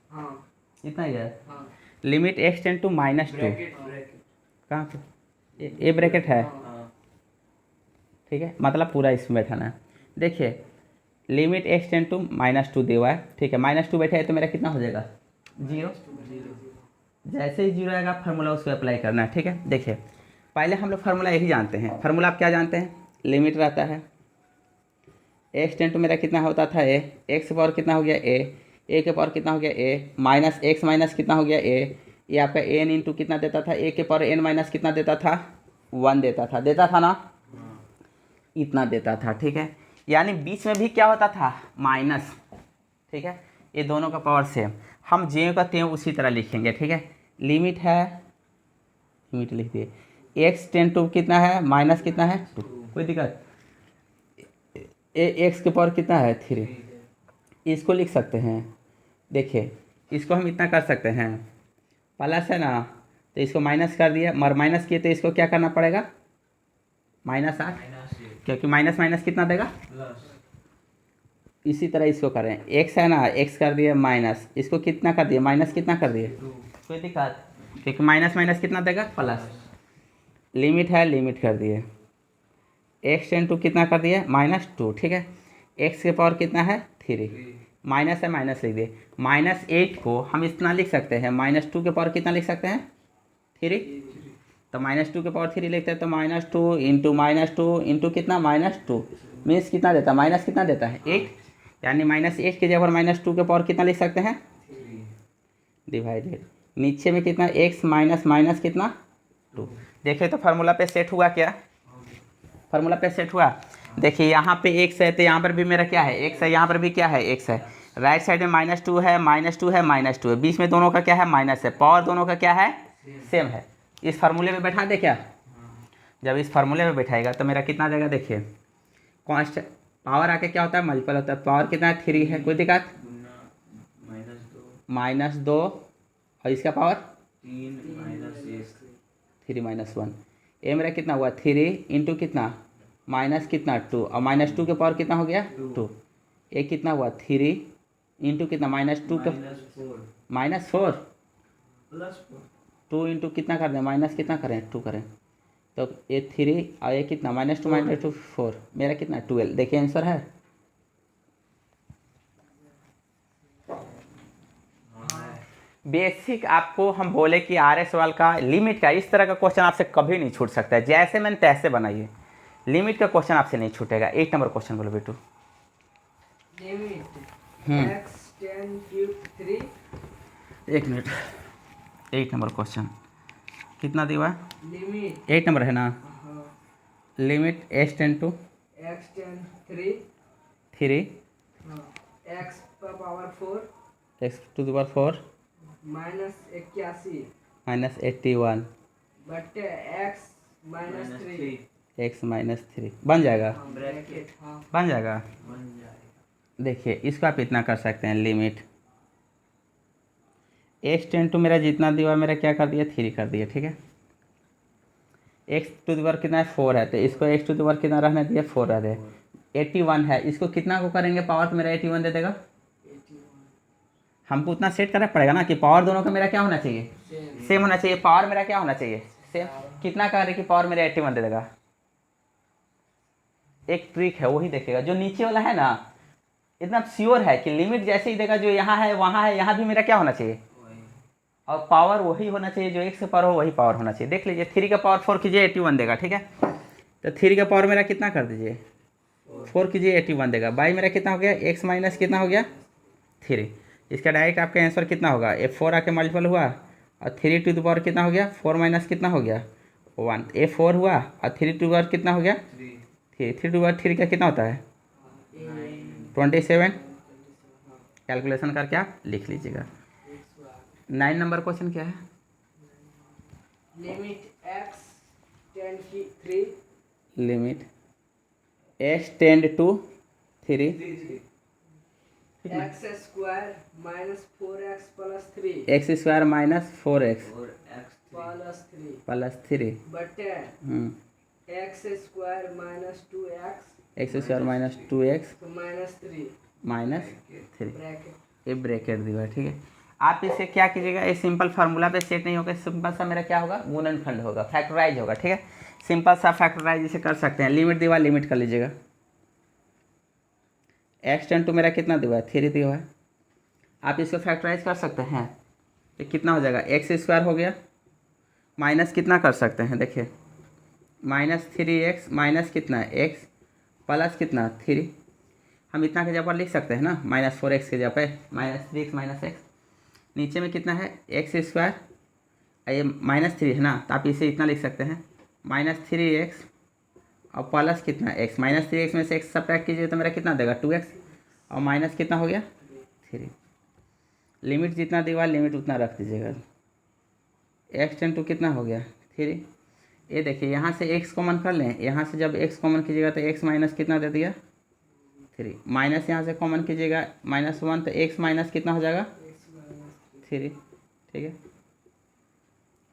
हाँ इतना ही है। हाँ, limit X ten to minus 2 कहाँ पे, ए ब्रैकेट है, ठीक है, मतलब पूरा इसमें बैठाना है। देखिए limit X ten to minus 2 दिया हुआ है, ठीक है। -2 बैठे है तो मेरा कितना हो जाएगा 0। जैसे ही 0 आएगा फार्मूला उसको अप्लाई करना है, ठीक है। देखिए पहले हम लोग फार्मूला यही जानते हैं। फार्मूला आप क्या जानते हैं, लिमिट रहता है एक्स टेन टू मेरा कितना होता था ए, एक्स के पावर कितना हो गया ए के पावर कितना हो गया ए, माइनस एक्स माइनस कितना हो गया ए, ये आपका एन इंटू कितना देता था, ए के पावर एन माइनस कितना देता था 1 देता था ना। इतना देता था, ठीक है। यानी बीच में भी क्या होता था, माइनस, ठीक है। ये दोनों का पावर सेम, हम ज्यों का त्यों उसी तरह लिखेंगे, ठीक है। लिमिट है, लिमिट लिख दिए, एक्स टेन टू कितना है, माइनस कितना है 2, कोई दिक्कत। एक्स के पावर कितना है 3, इसको लिख सकते हैं। देखिए इसको हम इतना कर सकते हैं, प्लस है ना, तो इसको माइनस कर दिया, मर माइनस किए तो इसको क्या करना पड़ेगा, -8, क्योंकि माइनस माइनस कितना देगा, इसी तरह इसको करें, एक्स है ना, एक्स कर दिए माइनस, इसको कितना कर दिए, माइनस कितना कर दिए, कोई दिक्कत, क्योंकि माइनस माइनस कितना देगा प्लस। लिमिट है, लिमिट कर दिए, एक्स टेन टू कितना कर दिए -2, ठीक है। एक्स के पावर कितना है 3, माइनस है माइनस लिख दिए। -8 को हम इतना लिख सकते हैं, -2 के पावर कितना लिख सकते हैं 3, तो -2 के पावर 3 लिखते हैं, तो -2 इंटू -2 इंटू कितना -2 मीन्स कितना देता है, माइनस कितना देता है 8, यानी -8 के जगह -2 के पावर कितना लिख सकते हैं डिवाइडेड, नीचे में कितना x माइनस माइनस कितना 2। देखिए तो फार्मूला पे सेट हुआ क्या, फार्मूला पे सेट हुआ। देखिए यहाँ पे x है तो यहाँ पर भी मेरा क्या है x है, यहाँ पर भी क्या है x है, राइट साइड में -2 है, -2 है, -2 है, बीच में दोनों का क्या है माइनस है, पावर दोनों का क्या है सेम है। इस फार्मूले में बैठा दे क्या, जब इस फार्मूले में बैठाएगा तो मेरा कितना देगा, देखिए कांस्टेंट पावर आके क्या होता है मल्टीपल होता है, पावर कितना है 3 है, कोई दिक्कत, -2 और इसका पावर 3 -1, ये मेरा कितना हुआ 3 इंटू कितना माइनस कितना 2, और -2 के पावर कितना हो गया 2, ये कितना हुआ 3 इंटू कितना -2 का -4, 2 इंटू कितना कर दें, माइनस कितना करें 2 करें, तो ये 3 और ये कितना -2 4, मेरा कितना 12। देखिए आंसर है, बेसिक आपको हम बोले कि RS वाल का लिमिट का इस तरह का क्वेश्चन आपसे कभी नहीं छूट सकता है, जैसे मैंने तैसे बनाइए, लिमिट का क्वेश्चन आपसे नहीं छूटेगा। 8 नंबर क्वेश्चन बोलो बेटू। Limit x tends cube 3, 1 minute, 8 number question कितना दिया हुआ है, लिमिट 8 नंबर है ना, limit x ten to x tends 3 3 x power 4 x to the power 4 -81 -81 बटे x -3 x -3 बन जाएगा, ब्रैकेट, हाँ बन जाएगा। देखिए इसको आप इतना कर सकते हैं, लिमिट x टेन टू मेरा जितना दिया मेरा क्या कर दिया 3 कर दिया, ठीक है। x टू द पावर कितना है 4 है, तो इसको x टू द पावर कितना रहने दिया 4 रह दे, 81 है, इसको कितना को करेंगे पावर तो मेरा 81 दे देगा। हमको उतना सेट करना पड़ेगा ना कि पावर दोनों का मेरा क्या होना चाहिए सेम होना चाहिए, पावर मेरा क्या होना चाहिए सेम, कितना करे कि पावर मेरा 81 दे देगा। एक ट्रिक है वही देखेगा, जो नीचे वाला है ना इतना श्योर है कि लिमिट जैसे ही देगा, जो यहाँ है वहाँ है, यहाँ भी मेरा क्या होना चाहिए, और पावर वही होना चाहिए, जो 1 से पावर हो वही पावर होना चाहिए। देख लीजिए 3 का पावर 4 कीजिए 81 देगा, ठीक है। तो 3 का पावर मेरा कितना कर दीजिए 4 कीजिए 81 देगा, बाई मेरा कितना हो गया x माइनस कितना हो गया 3, इसका डायरेक्ट आपका आंसर कितना होगा, ये 4 आके मल्टीपल हुआ और 3 टू द पावर कितना हो गया 4 माइनस कितना हो गया 1, ये 4 हुआ और 3 टू द पावर कितना हो गया 3 टू द पावर 3 का कितना होता है 27, कैलकुलेशन करके आप लिख लीजिएगा। 9 नंबर क्वेश्चन क्या है, लिमिट x टेन की 3 limit x tend to 3 x square -4x plus 3 x square -4x plus 3 plus 3 बटे x square -2x x square -2x -3 -3 bracket, ये ब्रैकेट दिया है, ठीक है। आप इसे क्या कीजिएगा, ये सिंपल फार्मूला पे सेट नहीं होगा, सिंपल सा मेरा क्या होगा गुणनखंड होगा, फैक्टराइज होगा, ठीक है। सिंपल सा फैक्टराइज इसे कर सकते हैं, लिमिट दिया लिमिट कर लीजिएगा। x टेन टू मेरा कितना दिया है 3 दिया है, आप इसको फैक्टराइज कर सकते हैं, तो कितना हो जाएगा x स्क्वायर हो गया माइनस कितना कर सकते हैं, देखिए -3x माइनस कितना x प्लस कितना 3, हम इतना के जगह लिख सकते हैं ना -4x के जगह पे -3x -x, नीचे में कितना है x स्क्वायर, ये -3 है ना, तो आप इसे इतना लिख सकते हैं -3x और प्लस कितना एक्स, -3x में से x सब्ट्रैक्ट कीजिए तो मेरा कितना देगा 2x, और माइनस कितना हो गया 3। लिमिट जितना दिया लिमिट उतना रख दीजिएगा। x टेन टू कितना हो गया 3। ये देखिए यहाँ से x कॉमन कर लें, यहाँ से जब x कॉमन कीजिएगा तो x माइनस कितना दे दिया 3, माइनस यहाँ से कॉमन कीजिएगा -1 तो x माइनस कितना हो जाएगा 3, ठीक है।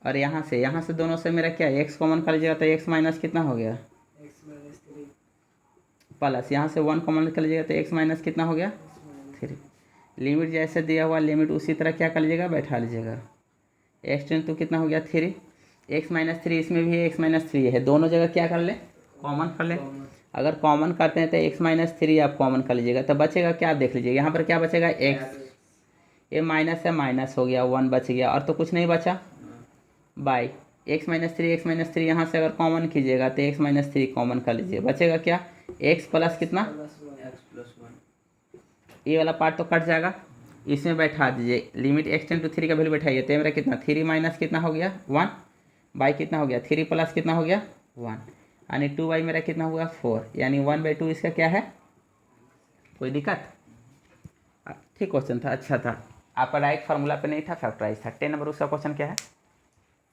और यहाँ से दोनों से मेरा क्या है x कॉमन कर लीजिएगा तो x माइनस कितना हो गया प्लस, यहाँ से 1 कॉमन कर लीजिएगा तो x माइनस कितना हो गया 3। लिमिट जैसे दिया हुआ लिमिट उसी तरह क्या कर लीजिएगा बैठा लीजिएगा। x टेन टू कितना हो गया 3, x-3 इसमें भी है, x-3 है, दोनों जगह क्या कर ले कॉमन कर ले। अगर कॉमन करते हैं तो x-3 आप कॉमन कर लीजिएगा तो बचेगा क्या, आप देख लीजिए यहाँ पर क्या बचेगा x, ये माइनस है माइनस हो गया 1 बच गया, और तो कुछ नहीं बचा बाई x-3 यहाँ से अगर कॉमन कीजिएगा तो x-3 कॉमन कर लीजिए, बचेगा क्या x प्लस कितना ये वाला पार्ट तो कट जाएगा, इसमें बैठा दीजिए लिमिट x टेन टू 3 का वैल्यू बैठाइए तो मेरा कितना 3 माइनस कितना हो गया 1 बाई कितना हो गया 3 प्लस कितना हो गया 1, यानी 2 बाई मेरा कितना हुआ 4, यानी 1/2 इसका क्या है। कोई दिक्कत, ठीक क्वेश्चन था, अच्छा था आपका, डायरेक्ट फार्मूला पे नहीं था फैक्टराइज था। 10 नंबर उसका क्वेश्चन क्या है,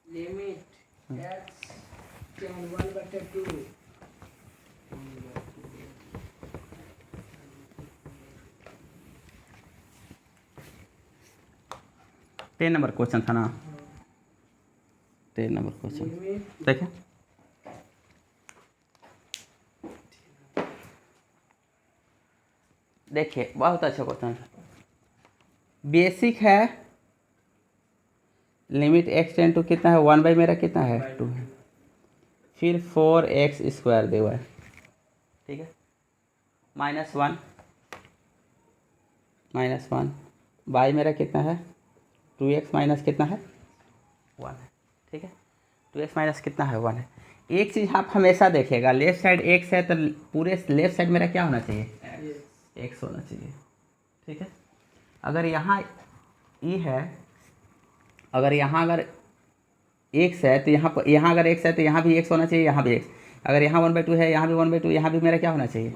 limit x tan 1/2 10 number question था ना, 10 नंबर क्वेश्चन देखिए। देखिए बहुत अच्छा क्वेश्चन है, बेसिक है। लिमिट x टेन टू कितना है 1 बाई मेरा कितना है 2 है, फिर 4x² दे हुआ है, ठीक है, -1 बाई मेरा कितना है 2x माइनस कितना है 1 है, ठीक है। 2x माइनस कितना है 1 है। एक चीज़ आप हमेशा देखिएगा, लेफ्ट साइड x है तो पूरे लेफ्ट साइड मेरा क्या होना चाहिए x होना चाहिए, ठीक है। अगर यहाँ e है, अगर यहाँ अगर x है तो यहाँ अगर x है तो यहाँ भी x होना चाहिए, यहाँ भी x। अगर यहाँ 1/2 है, यहाँ भी 1/2, यहाँ भी मेरा क्या होना चाहिए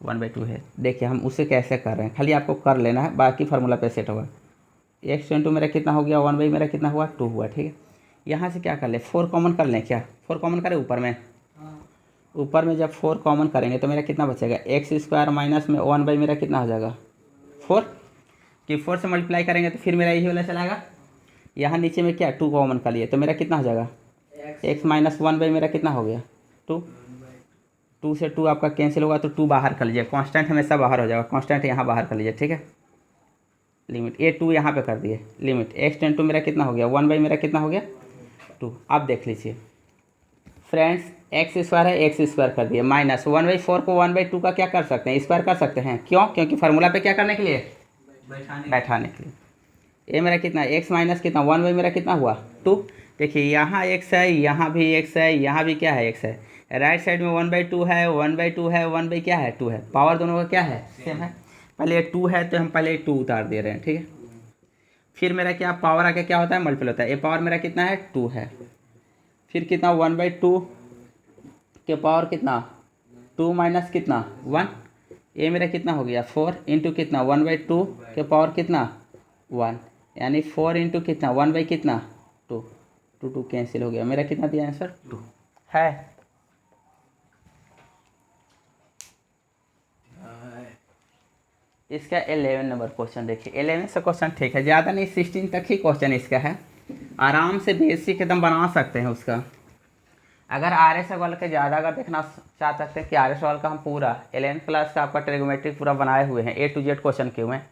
1/2 है। देखिए हम उसे कैसे कर रहे हैं, खाली आपको कर लेना है, बाकी फार्मूला पे सेट होगा। x टेन टू मेरा कितना हो गया 1 बाई मेरा कितना हुआ 2 हुआ, ठीक है। यहाँ से क्या कर ले 4 कॉमन कर लें, क्या 4 कॉमन करें ऊपर में, ऊपर में जब 4 कॉमन करेंगे तो मेरा कितना बचेगा x² माइनस में 1 बाई मेरा कितना हो जाएगा 4, कि 4 से मल्टीप्लाई करेंगे तो फिर मेरा यही वाला चलाएगा। यहाँ नीचे में क्या 2 कॉमन कर लिए तो मेरा कितना हो जाएगा x माइनस 1 बाई मेरा कितना हो गया 2, 2 से 2 आपका कैंसिल होगा तो 2 बाहर कर लीजिए, कांस्टेंट हमेशा बाहर हो जाएगा, कांस्टेंट यहाँ बाहर कर लीजिए, ठीक है। लिमिट ये 2 यहाँ पे कर दिए, लिमिट x टेन टू मेरा कितना हो गया 1 बाई मेरा कितना हो गया 2। आप देख लीजिए फ्रेंड्स, x² है x² कर दिए, -1/4 को 1/2 का क्या कर सकते हैं स्क्वायर कर सकते हैं, क्यों, क्योंकि फार्मूला पे क्या करने के लिए बैठाने के लिए। ये मेरा कितना x माइनस कितना 1 बाई मेरा कितना हुआ 2। देखिए यहाँ x है, यहाँ भी x है, यहाँ भी क्या है x है, राइट साइड में 1/2 है 1/2 है 1 बाई क्या है 2 है, पावर दोनों का क्या है सेम है। पहले 2 है तो हम पहले 2 उतार दे रहे हैं, ठीक है। फिर मेरा क्या पावर आके क्या होता है मल्टीपल होता है, ये पावर मेरा कितना है 2 है, फिर कितना 1/2 के पावर कितना 2 माइनस कितना 1, ये मेरा कितना हो गया 4 इंटू कितना 1/2 के पावर कितना 1, यानी 4 इंटू कितना 1 बाई कितना 2, 2 कैंसिल हो गया, मेरा कितना दिया आंसर 2 है। इसका 11 नंबर क्वेश्चन देखिए, 11 से क्वेश्चन ठीक है, ज़्यादा नहीं 16 तक ही क्वेश्चन इसका है, आराम से बेसिक एकदम बना सकते हैं उसका। अगर RS सवाल के ज़्यादा अगर देखना चाह सकते हैं कि RS सवाल का हम पूरा 11th क्लास का आपका ट्रिग्नोमेट्री पूरा बनाए हुए हैं, A to Z क्वेश्चन किए हुए हैं,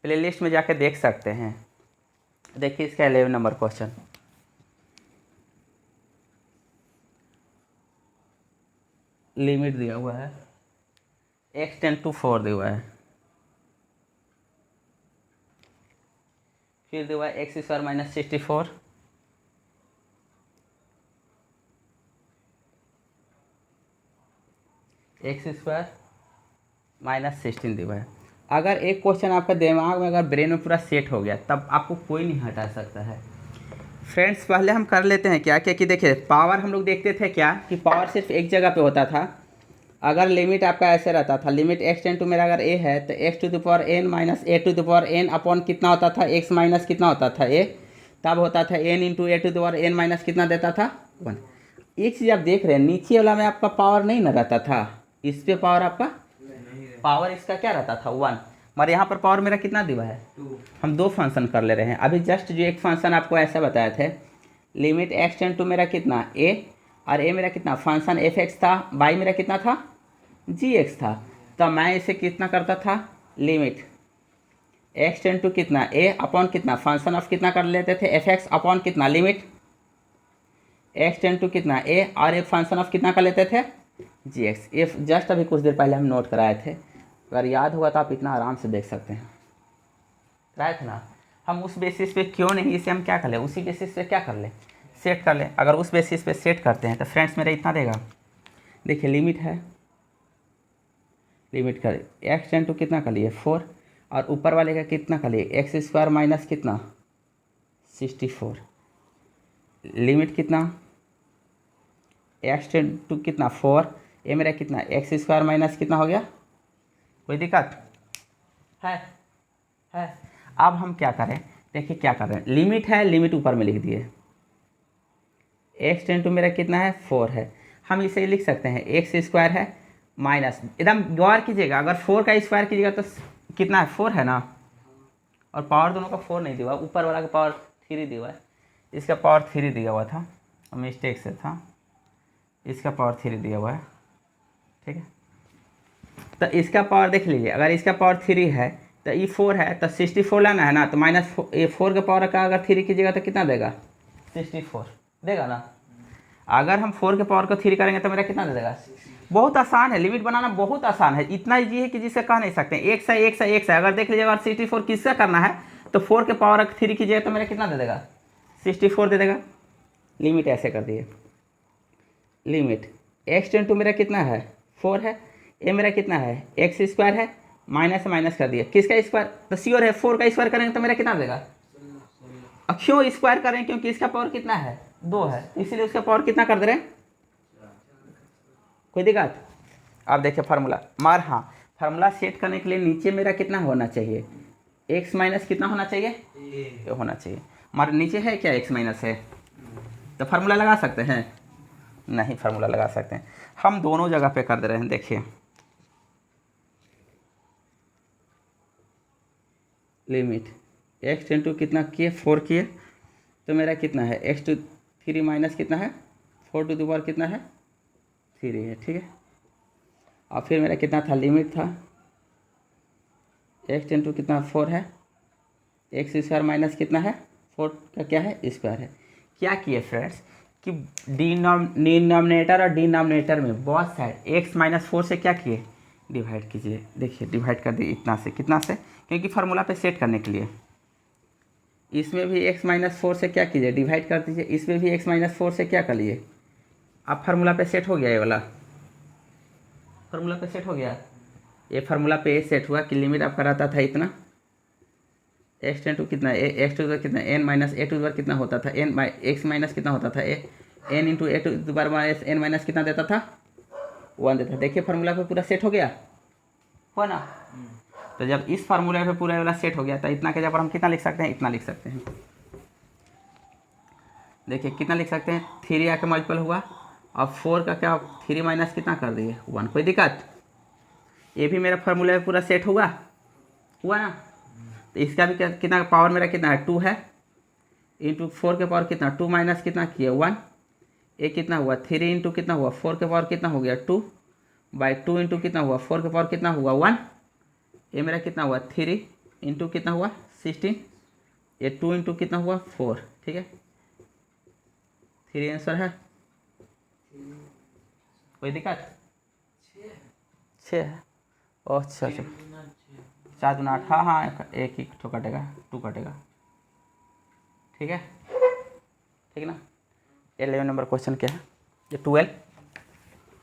प्ले लिस्ट में जाके देख सकते हैं। देखिए इसका 11 नंबर क्वेश्चन, लिमिट दिया हुआ है x टेन टू 4 दिया हुआ है, फिर दिया हुआ है x² माइनस 64, x² माइनस 16 दिया हुआ है। अगर एक क्वेश्चन आपका दिमाग में अगर ब्रेन में पूरा सेट हो गया तब आपको कोई नहीं हटा सकता है। फ्रेंड्स पहले हम कर लेते हैं क्या क्या कि देखिए पावर हम लोग देखते थे क्या कि पावर सिर्फ एक जगह पे होता था। अगर लिमिट आपका ऐसे रहता था, लिमिट एक्स टेन टू मेरा अगर ए है तो X to the power N minus A to the power N upon कितना होता था, एक्स माइनस कितना होता था ए, तब होता था N into A to the power N minus कितना देता था 1। एक चीज़ आप देख रहे हैं नीचे वाला में आपका पावर नहीं ना रहता था, इस पे पावर आपका पावर इसका क्या रहता था 1, मगर यहाँ पर पावर मेरा कितना दिया है 2। हम दो फंक्शन कर ले रहे हैं। अभी जस्ट जो एक फंक्शन आपको ऐसा बताए थे, लिमिट एक्स टेन टू मेरा कितना ए और ए मेरा कितना फंक्शन एफ एक्स था, बाई मेरा कितना था जी एक्स था। तो मैं इसे कितना करता था, लिमिट एक्स टेन टू कितना ए अपॉन कितना फंक्शन ऑफ कितना कर लेते थे एफ एक्स अपॉन कितना लिमिट एक्स टेन टू कितना ए और एक फंक्शन ऑफ कितना कर लेते थे जी एक्स। ये जस्ट अभी कुछ देर पहले हम नोट कराए थे, अगर याद होगा तो आप इतना आराम से देख सकते हैं। कराए थे ना हम, उस बेसिस पे क्यों नहीं इसे हम क्या कर लें, उसी बेसिस पे क्या कर लें सेट कर लें। अगर उस बेसिस पे सेट करते हैं तो फ्रेंड्स मेरा इतना देगा, देखिए लिमिट है, लिमिट कर एक्स टेन टू कितना कर लिए 4 और ऊपर वाले का कितना कर लिए एक्स स्क्वायर माइनस कितना 64, लिमिट कितना एक्स टेन टू कितना 4 ये मेरा कितना एक्स स्क्वायर माइनस कितना हो गया, कोई दिक्कत है। अब हम क्या करें, देखिए क्या कर रहे हैं, लिमिट है, लिमिट ऊपर में लिख दिए, एक्स टेन टू मेरा कितना है 4 है, हम इसे लिख सकते हैं एक्स स्क्वायर है माइनस, एकदम गौर कीजिएगा अगर 4 का स्क्वायर कीजिएगा तो कितना है 4 है ना, और पावर दोनों का 4 नहीं दिया हुआ, ऊपर वाला का पावर 3 दिया हुआ है, इसका पावर 3 दिया हुआ था, मिस्टेक से था, इसका पावर 3 दिया हुआ है, ठीक है। तो इसका पावर देख लीजिए, अगर इसका पावर 3 है तो ये 4 है तो 64 लाना है ना, तो माइनस ये 4 का पावर का अगर 3 कीजिएगा तो कितना देगा 64 देगा ना। अगर हम 4 के पावर को 3 करेंगे तो मेरा कितना दे देगा, बहुत आसान है, लिमिट बनाना बहुत आसान है, इतना ईजी है कि जिसे कह नहीं सकते एक से एक से एक से। अगर देख लीजिएगा अगर 64 किससे करना है तो 4 के पावर 3 कीजिएगा तो मेरा कितना दे देगा 64 दे देगा। लिमिट ऐसे कर दिए, लिमिट एक्स टेन टू मेरा कितना है 4 है, ये मेरा कितना है एक्स स्क्वायर है, माइनस माइनस कर दिया, किसका स्क्वायर तो श्योर है 4 का स्क्वायर करेंगे तो मेरा कितना देगा, और क्यों स्क्वायर करें क्योंकि इसका पावर कितना है 2 है, इसीलिए उसका पावर कितना कर दे रहे हैं, कोई दिक्कत। आप देखिए फार्मूला मार, हाँ फार्मूला सेट करने के लिए नीचे मेरा कितना होना चाहिए एक्स माइनस कितना होना चाहिए ये होना चाहिए, हमारे नीचे है क्या एक्स माइनस है, तो फार्मूला लगा सकते हैं नहीं, फार्मूला लगा सकते हैं, हम दोनों जगह पे कर दे रहे हैं। देखिए लिमिट एक्स टेन टू कितना किए 4 किए तो मेरा कितना है एक्स टू 3 माइनस कितना है 4 टू द पावर कितना है 3 है, ठीक है। और फिर मेरा कितना था लिमिट था एक्स टेन टू कितना 4 है, एक्स स्क्वायर माइनस कितना है 4 का क्या है स्क्वायर है। क्या किए फ्रेंड्स कि डिनोमिनेटर और डिनोमिनेटर में बहुत साइड एक्स माइनस 4 से क्या किए डिवाइड कीजिए, देखिए डिवाइड कर दिए इतना से कितना से, क्योंकि फार्मूला पे सेट करने के लिए इसमें भी x माइनस 4 से क्या कीजिए डिवाइड कर दीजिए, इसमें भी x माइनस 4 से क्या कर लिए, अब फार्मूला पे सेट हो गया, ये वाला फार्मूला पे सेट हो गया, ये फार्मूला पे ये सेट हुआ कि लिमिट आपका रहता था इतना एक्स टेन टू कितना एक्स टू कितना एन माइनस ए टू कितना होता था एन एक्स माइनस कितना होता था A N into A to minus N minus कितना देता था 1 देता था। देखिए फार्मूला पे पूरा सेट हो गया हो ना, तो जब इस फार्मूला पे पूरा वाला सेट हो गया तो इतना के जगह पर हम कितना लिख सकते हैं, इतना लिख सकते हैं। देखिए कितना लिख सकते हैं 3 आके मल्टीपल हुआ, अब 4 का क्या 3 माइनस कितना कर दिए 1, कोई दिक्कत। ये भी मेरा फार्मूला पे पूरा सेट हुआ ना, तो इसका भी कितना पावर मेरा कितना है 2 है, इंटू 4 के पावर कितना 2 माइनस कितना किया 1, ये कितना हुआ 3 इंटू कितना हुआ 4 के पावर कितना हो गया 2 बाई 2 इंटू कितना हुआ 4 के पावर कितना हुआ 1, ये मेरा कितना हुआ 3 इंटू कितना हुआ 16, ये 2 इंटू कितना हुआ 4, ठीक है 3 आंसर है, कोई दिक्कत 6 है। ओह अच्छा 4 दूना 8, हाँ हाँ एक ही तो कटेगा 2 कटेगा, ठीक है ठीक ना। 11 नंबर क्वेश्चन क्या है, ये 12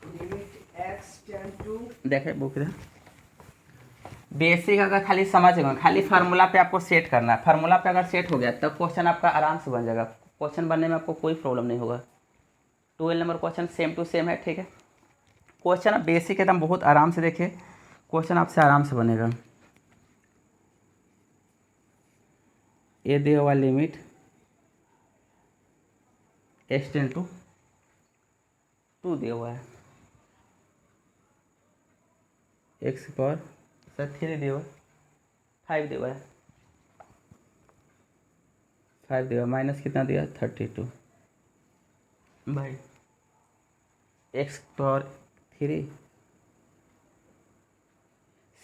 लिमिट एक्स टेन टू देखे बुक इधर, बेसिक अगर खाली समझ गए, खाली फार्मूला पे आपको सेट करना है, फार्मूला पे अगर सेट हो गया तब क्वेश्चन आपका आराम से बन जाएगा, क्वेश्चन बनने में आपको कोई प्रॉब्लम नहीं होगा। 12 number question same to same है, ठीक है। क्वेश्चन आप बेसिक एकदम बहुत आराम से देखिए, क्वेश्चन आपसे आराम से बनेगा। ये दिया हुआ लिमिट x टेन टू 2 दिया हुआ है, x की पावर सर 3 दिया हुआ है, 5 दिया हुआ है, 5 दिया हुआ, माइनस कितना दिया 32 भाई x पावर 3।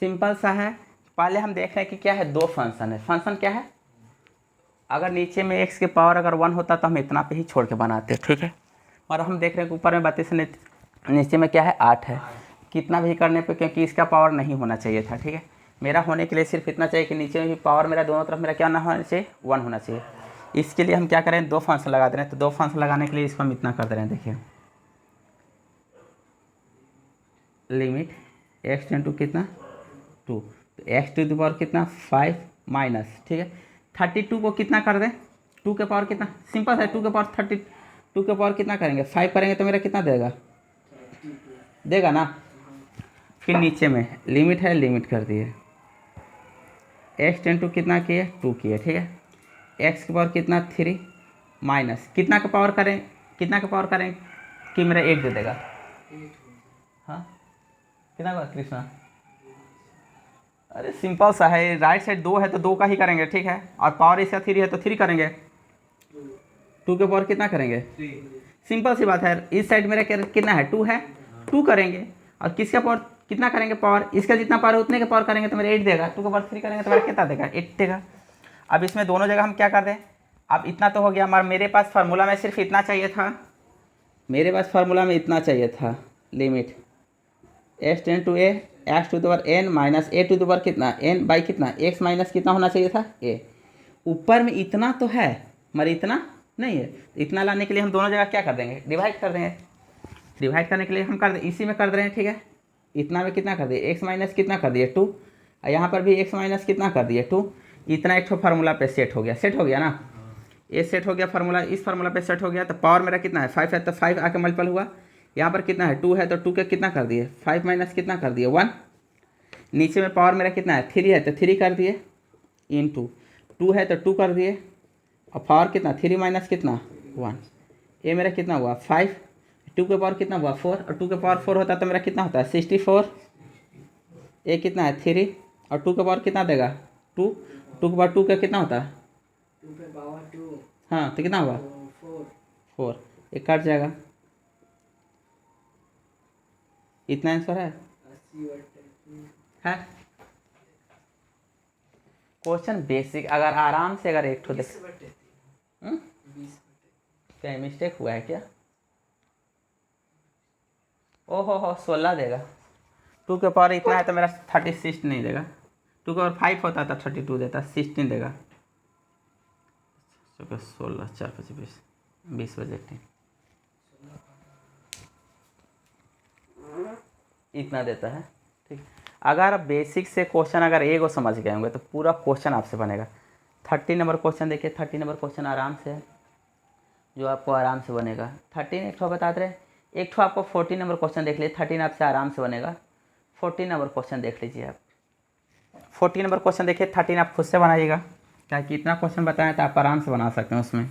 सिंपल सा है। पहले हम देख रहे हैं कि क्या है, दो फंक्शन है। फंक्शन क्या है, अगर नीचे में x की पावर अगर 1 होता तो हम इतना पे ही छोड़ के बनाते, ठीक है। और हम देख रहे हैं कि ऊपर में 32 से नीचे में क्या है 8 है। कितना भी करने पे, क्योंकि इसका पावर नहीं होना चाहिए था, ठीक है। मेरा होने के लिए सिर्फ इतना चाहिए कि नीचे में भी पावर मेरा दोनों तरफ मेरा क्या ना होना चाहिए, 1 होना चाहिए। इसके लिए हम क्या करें, दो फंक्शन लगा दे रहे हैं। तो दो फंक्शन लगाने के लिए इसको हम इतना कर दे रहे हैं, देखिए लिमिट x टेन टू कितना 2, तो x टू द पावर कितना 5 माइनस, ठीक है 32 को कितना कर दें, 2 के पावर कितना, सिंपल है 2 के पावर 32 के पावर कितना करेंगे 5 करेंगे तो मेरा कितना देगा, देगा ना। फिर नीचे में लिमिट है, लिमिट कर दिए, x टेन टू कितना किए 2 किए, ठीक है। x के पावर कितना 3 माइनस कितना का पावर करें, कितना का पावर करें कि मेरा 8 दे देगा। हाँ कितना का कृष्णा, अरे सिंपल सा है, राइट साइड 2 है तो 2 का ही करेंगे, ठीक है। और पावर इसका 3 है तो 3 करेंगे, 2 के पावर कितना करेंगे, सिंपल सी बात है। इस साइड मेरा कितना है 2 है, 2 करेंगे। और किसका पावर कितना करेंगे, पावर इसका जितना पावर है उतने के पावर करेंगे तो मेरा 8 देगा। 2 के पावर 3 करेंगे तो मेरा कितना देगा, 8 देगा। अब इसमें दोनों जगह हम क्या कर दें, अब इतना तो हो गया हमारा, मेरे पास फार्मूला में सिर्फ इतना चाहिए था, मेरे पास फार्मूला में इतना चाहिए था, limit x ten to a x to the power n minus a to the power कितना n बाई कितना x माइनस कितना होना चाहिए था a। ऊपर में इतना तो है मगर इतना नहीं है, इतना लाने के लिए हम दोनों जगह क्या कर देंगे, डिवाइड कर देंगे। डिवाइड करने के लिए हम कर दे इसी में कर दे रहे हैं, ठीक है। इतना में कितना कर दिए x माइनस कितना कर दिए 2, और यहाँ पर भी x माइनस कितना कर दिए 2। इतना एक फार्मूला पे सेट हो गया, सेट हो गया ना, ये सेट हो गया फार्मूला, इस फार्मूला पे सेट हो गया। तो पावर मेरा कितना है 5 है, तो 5 आके मल्टीपल हुआ। यहाँ पर कितना है 2 है तो 2 के कितना कर दिए 5 माइनस कितना कर दिए 1। नीचे में पावर मेरा कितना है 3 है तो 3 कर दिए, इंटू 2 है तो 2 कर दिए, और पावर कितना 3 माइनस कितना 1। ये मेरा कितना हुआ 5, 2 के पावर कितना हुआ 4, और 2 के पावर 4 होता है तो मेरा कितना होता है 64। ये कितना है 3, और 2 के पावर कितना देगा 2, 2 के पावर 2 का कितना होता है 2 पे पावर 2, हाँ तो कितना हुआ 4, ये कट जाएगा। इतना आंसर है 80 है। क्वेश्चन बेसिक, अगर आराम से अगर एक ठो देख, 20 क्या मिस्टेक हुआ है क्या, ओहो हो 16 देगा। 2 के पावर इतना है तो मेरा 36 नहीं देगा, 2 के पावर 5 होता था 32 देता, 16 देगा। 16 4 5 20 20 बजे 18 इतना देता है, ठीक। अगर आप बेसिक से क्वेश्चन अगर एक को समझ गए होंगे तो पूरा क्वेश्चन आपसे बनेगा। 30 नंबर क्वेश्चन देखिए, 30 नंबर क्वेश्चन आराम से है, जो आपको आराम से बनेगा। 13 एक ठो बता रहे, एक ठो आपको 14 नंबर क्वेश्चन देख लीजिए, 13 आपसे आराम से बनेगा। 14 नंबर क्वेश्चन देख लीजिए आप, 14 नंबर क्वेश्चन देखिए, 13 आप खुद से बनाइएगा, क्या कि इतना क्वेश्चन बताएं तो आप आराम से बना सकते हैं उसमें।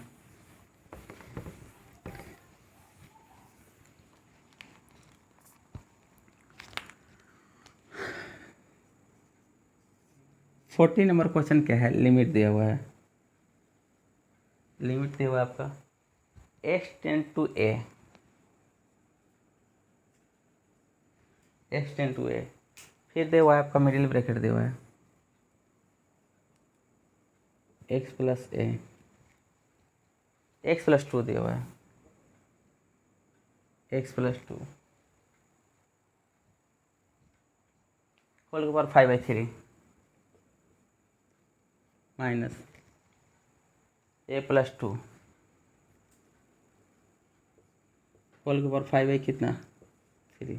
फोर्टी नंबर क्वेश्चन क्या है, लिमिट दिया हुआ है, लिमिट दिया हुआ है आपका x ten to a, x ten to a, फिर दिया हुआ है आपका मिडिल ब्रैकेट दिया हुआ है x plus a, x plus 2 दिया हुआ है, x प्लस 2 होल के power 5/3 minus a plus 2 whole के पावर 5 कितना 3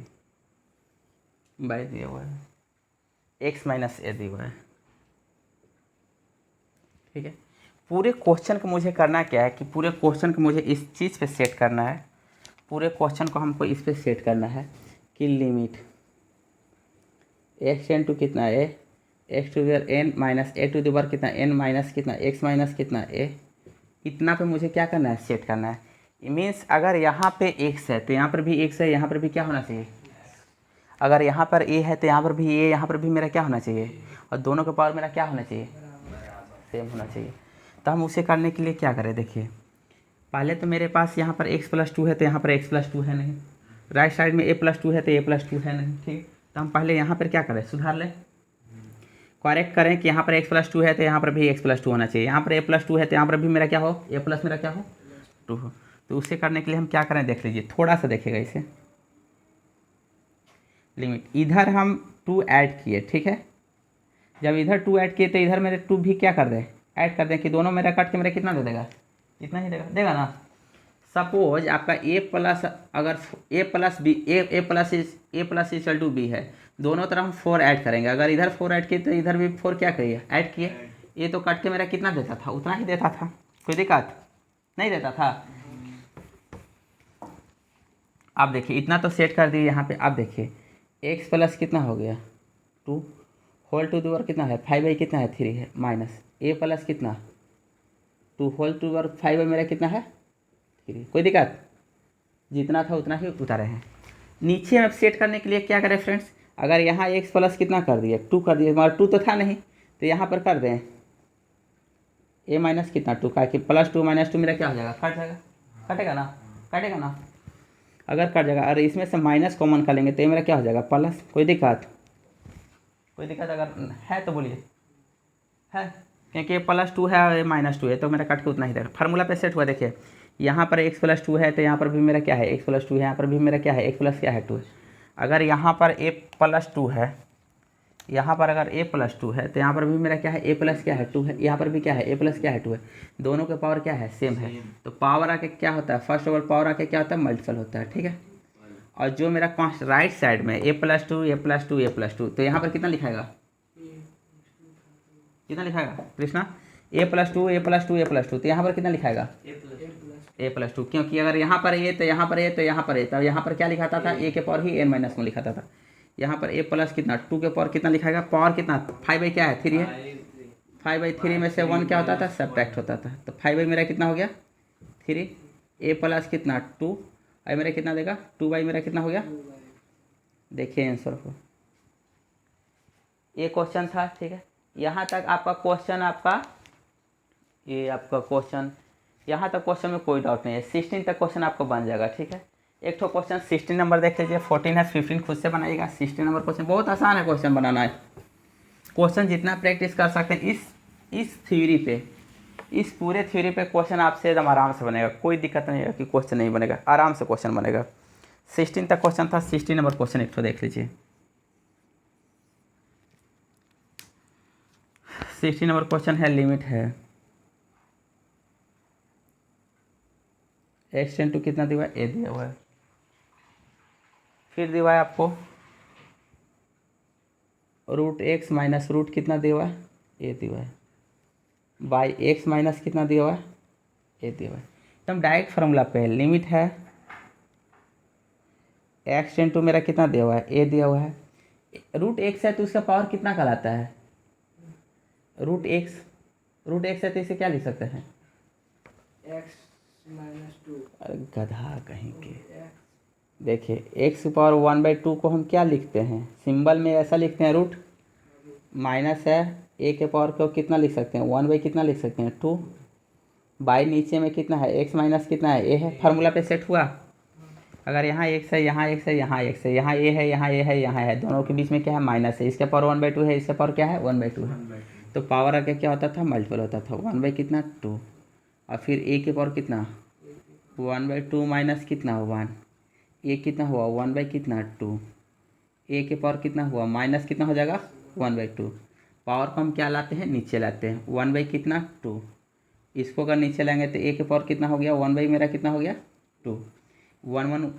बाई दिया हुआ है, x माइनस a दिया हुआ है, ठीक है। पूरे क्वेश्चन को मुझे करना क्या है कि पूरे क्वेश्चन को मुझे इस चीज़ पे सेट करना है, पूरे क्वेश्चन को हमको इस पे सेट करना है कि लिमिट एक्स टेन टू कितना है X to the N minus A to the power कितना एन माइनस कितना एक्स माइनस कितना ए, इतना पे मुझे क्या करना है, सेट करना है। मीन्स अगर यहाँ पे एक्स है तो यहाँ पर भी एक्स है, यहाँ पर भी क्या होना चाहिए, अगर यहाँ पर ए है तो यहाँ पर भी ए, यहाँ पर भी मेरा क्या होना चाहिए, और दोनों का पावर मेरा क्या होना चाहिए, सेम होना चाहिए। तो हम उसे करने के लिए क्या करें, देखिए पहले तो मेरे पास यहाँ पर x प्लस टू है तो यहाँ पर x प्लस टू है नहीं, राइट साइड में a प्लस टू है तो a प्लस टू है नहीं, ठीक। तो हम पहले यहाँ पर क्या करें, सुधार लें, करेक्ट करें कि यहाँ पर x प्लस टू है तो यहाँ पर भी x प्लस टू होना चाहिए, यहाँ पर a प्लस टू है तो यहाँ पर भी मेरा क्या हो, a प्लस मेरा क्या हो, टू हो। तो उसे करने के लिए हम क्या करें, देख लीजिए, थोड़ा सा देखिएगा इसे, लिमिट इधर हम टू ऐड किए, ठीक है, जब इधर टू ऐड किए तो इधर मेरे टू भी क्या कर दें, ऐड कर दें कि दोनों मेरा कट के मेरा कितना दे देगा, इतना ही देगा, देगा ना। सपोज आपका ए प्लस अगर A plus B A plus equal to B है, दोनों तरफ हम फोर ऐड करेंगे, अगर इधर फोर ऐड किए तो इधर भी फोर क्या करिए, ऐड किए, ये तो कट के मेरा कितना देता था, उतना ही देता था, कोई दिक्कत नहीं देता था। अब देखिए इतना तो सेट कर दिए यहाँ पे, अब देखिए एक्स प्लस कितना हो गया टू होल टू दूर कितना है, फाइव बाई कितना है, थ्री है, माइनस ए प्लस कितना टू होल टू दूर फाइव बाई मेरा कितना है, थ्री, कोई दिक्कत, जितना था उतना ही उतारे हैं। नीचे में सेट करने के लिए क्या करें फ्रेंड्स, अगर यहाँ एक्स प्लस कितना कर दिया, टू कर दिया, हमारा टू तो था नहीं, तो यहाँ पर कर दें ए माइनस कितना टू का, कि प्लस टू माइनस टू मेरा क्या हो जाएगा, कट जाएगा, कटेगा ना, कटेगा ना, अगर कट जाएगा, अरे इसमें से माइनस कॉमन कर लेंगे तो ये मेरा क्या हो जाएगा, प्लस, कोई दिक्कत, कोई दिक्कत अगर है तो बोलिए, है, क्योंकि प्लस टू है और माइनस टू है तो मेरा कट के उतना ही देगा। फार्मूला पे सेट हुआ, देखिए यहाँ पर एक्स प्लस टू है तो यहाँ पर भी मेरा क्या है, एक्स प्लस टू है, यहाँ पर भी मेरा क्या है, एक्स प्लस क्या है, टू है। अगर यहाँ पर ए प्लस टू है, यहाँ पर अगर ए प्लस टू है तो यहाँ पर भी मेरा क्या है, ए प्लस क्या है, टू है, यहाँ पर भी क्या है, ए प्लस क्या है, टू है, दोनों के पावर क्या है, सेम है। तो पावर आके क्या होता है, फर्स्ट ऑफ ऑल पावर आके क्या होता है, मल्टीपल होता है, ठीक है। और जो मेरा कॉन्स्ट राइट साइड में ए प्लस टू ए प्लस टू ए प्लस टू, तो यहाँ पर कितना लिखाएगा, कितना लिखाएगा कृष्णा, ए प्लस टू ए प्लस टू ए प्लस टू, तो यहाँ पर कितना लिखाएगा, ए प्लस टू, क्योंकि अगर यहाँ पर ए तो यहाँ पर ए तो यहाँ पर ए, तब यहाँ पर क्या लिखाता था, ए के पावर ही एन माइनस में लिखाता था। यहाँ पर ए प्लस कितना टू के पावर कितना लिखाएगा, पावर कितना, फाइव बाई क्या है, थ्री है, फाइव बाई थ्री में से वन क्या होता था, सब्ट्रैक्ट होता था, तो फाइव बाई मेरा कितना हो गया, थ्री, ए प्लस कितना टू, और मेरा कितना देगा, टू बाई मेरा कितना हो गया। देखिए आंसर को, ये क्वेश्चन था, ठीक है, यहाँ तक आपका क्वेश्चन, आपका ये आपका क्वेश्चन, यहाँ तक क्वेश्चन में कोई डाउट नहीं है। 16 तक क्वेश्चन आपको बन जाएगा, ठीक है। एक तो क्वेश्चन 16 नंबर देख लीजिए, 14 है, 15 खुद से बनाइएगा। 16 नंबर क्वेश्चन बहुत आसान है, क्वेश्चन बनाना है। क्वेश्चन जितना प्रैक्टिस कर सकते हैं इस थ्योरी पे, इस पूरे थ्योरी पे क्वेश्चन आपसे एकदम आराम से बनेगा, कोई दिक्कत नहीं है कि क्वेश्चन नहीं बनेगा, आराम से क्वेश्चन बनेगा। 16 तक क्वेश्चन था, 16 नंबर क्वेश्चन एक तो देख लीजिए। 16 नंबर क्वेश्चन है, लिमिट है एक्स टेन टू कितना दिया हुआ है, ए दिया हुआ है, फिर दिया हुआ है आपको रूट एक्स माइनस रूट कितना दिया हुआ है, ए दिया हुआ है, बाई एक्स माइनस कितना दिया हुआ है, ए दिया हुआ है। एकदम डायरेक्ट फार्मूला पे लिमिट है एक्स टेन टू मेरा कितना दिया हुआ है, ए दिया हुआ है, रूट एक्स है तो उसका पावर कितना कहलाता है, रूट एक्स है तो इसे क्या लिख सकते हैं, एक्स माइनस टू, अरे गधा कहीं के। देखिए एक्स की पावर 1/2 को हम क्या लिखते हैं, सिंबल में ऐसा लिखते हैं, रूट माइनस है, ए के पावर को कितना लिख सकते हैं, 1 बाई कितना लिख सकते हैं, 2 बाई नीचे में कितना है, एक्स माइनस कितना है, ए है। फार्मूला पे सेट हुआ, अगर यहाँ एक्स है, यहाँ एक्स है, यहाँ एक्स है, यहाँ ए है, यहाँ ए है, यहाँ है, दोनों के बीच में क्या है, माइनस है, इसके पावर 1/2 है, इसके पावर क्या है, 1/2 है, तो पावर आके क्या होता था, मल्टीपल होता था, 1 बाई कितना 2, और फिर ए के पावर कितना 1/2 माइनस कितना 1, ए कितना हुआ 1 बाई कितना 2, ए के पावर कितना हुआ माइनस कितना हो जाएगा 1/2, पावर को हम क्या लाते हैं, नीचे लाते हैं, 1 बाई कितना 2, इसको अगर नीचे लाएंगे तो ए के पावर कितना हो गया, 1 बाई मेरा कितना हो गया 2, 1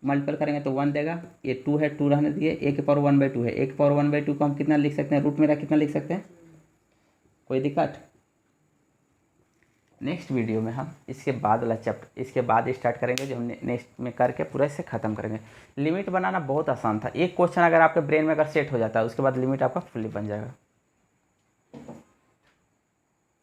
मल्टीपल करेंगे तो 1 देगा, ये 2 है, 2 रहने दिए, ए के पावर 1/2 है, ए के पावर 1/2 को हम कितना लिख सकते हैं, रूट मेरा कितना लिख सकते हैं, कोई दिक्कत, नेक्स्ट वीडियो में हम इसके बाद वाला चैप्टर इसके बाद स्टार्ट करेंगे, जो हम नेक्स्ट में करके पूरा इसे ख़त्म करेंगे। लिमिट बनाना बहुत आसान था, एक क्वेश्चन अगर आपके ब्रेन में अगर सेट हो जाता है उसके बाद लिमिट आपका फुल्ली बन जाएगा।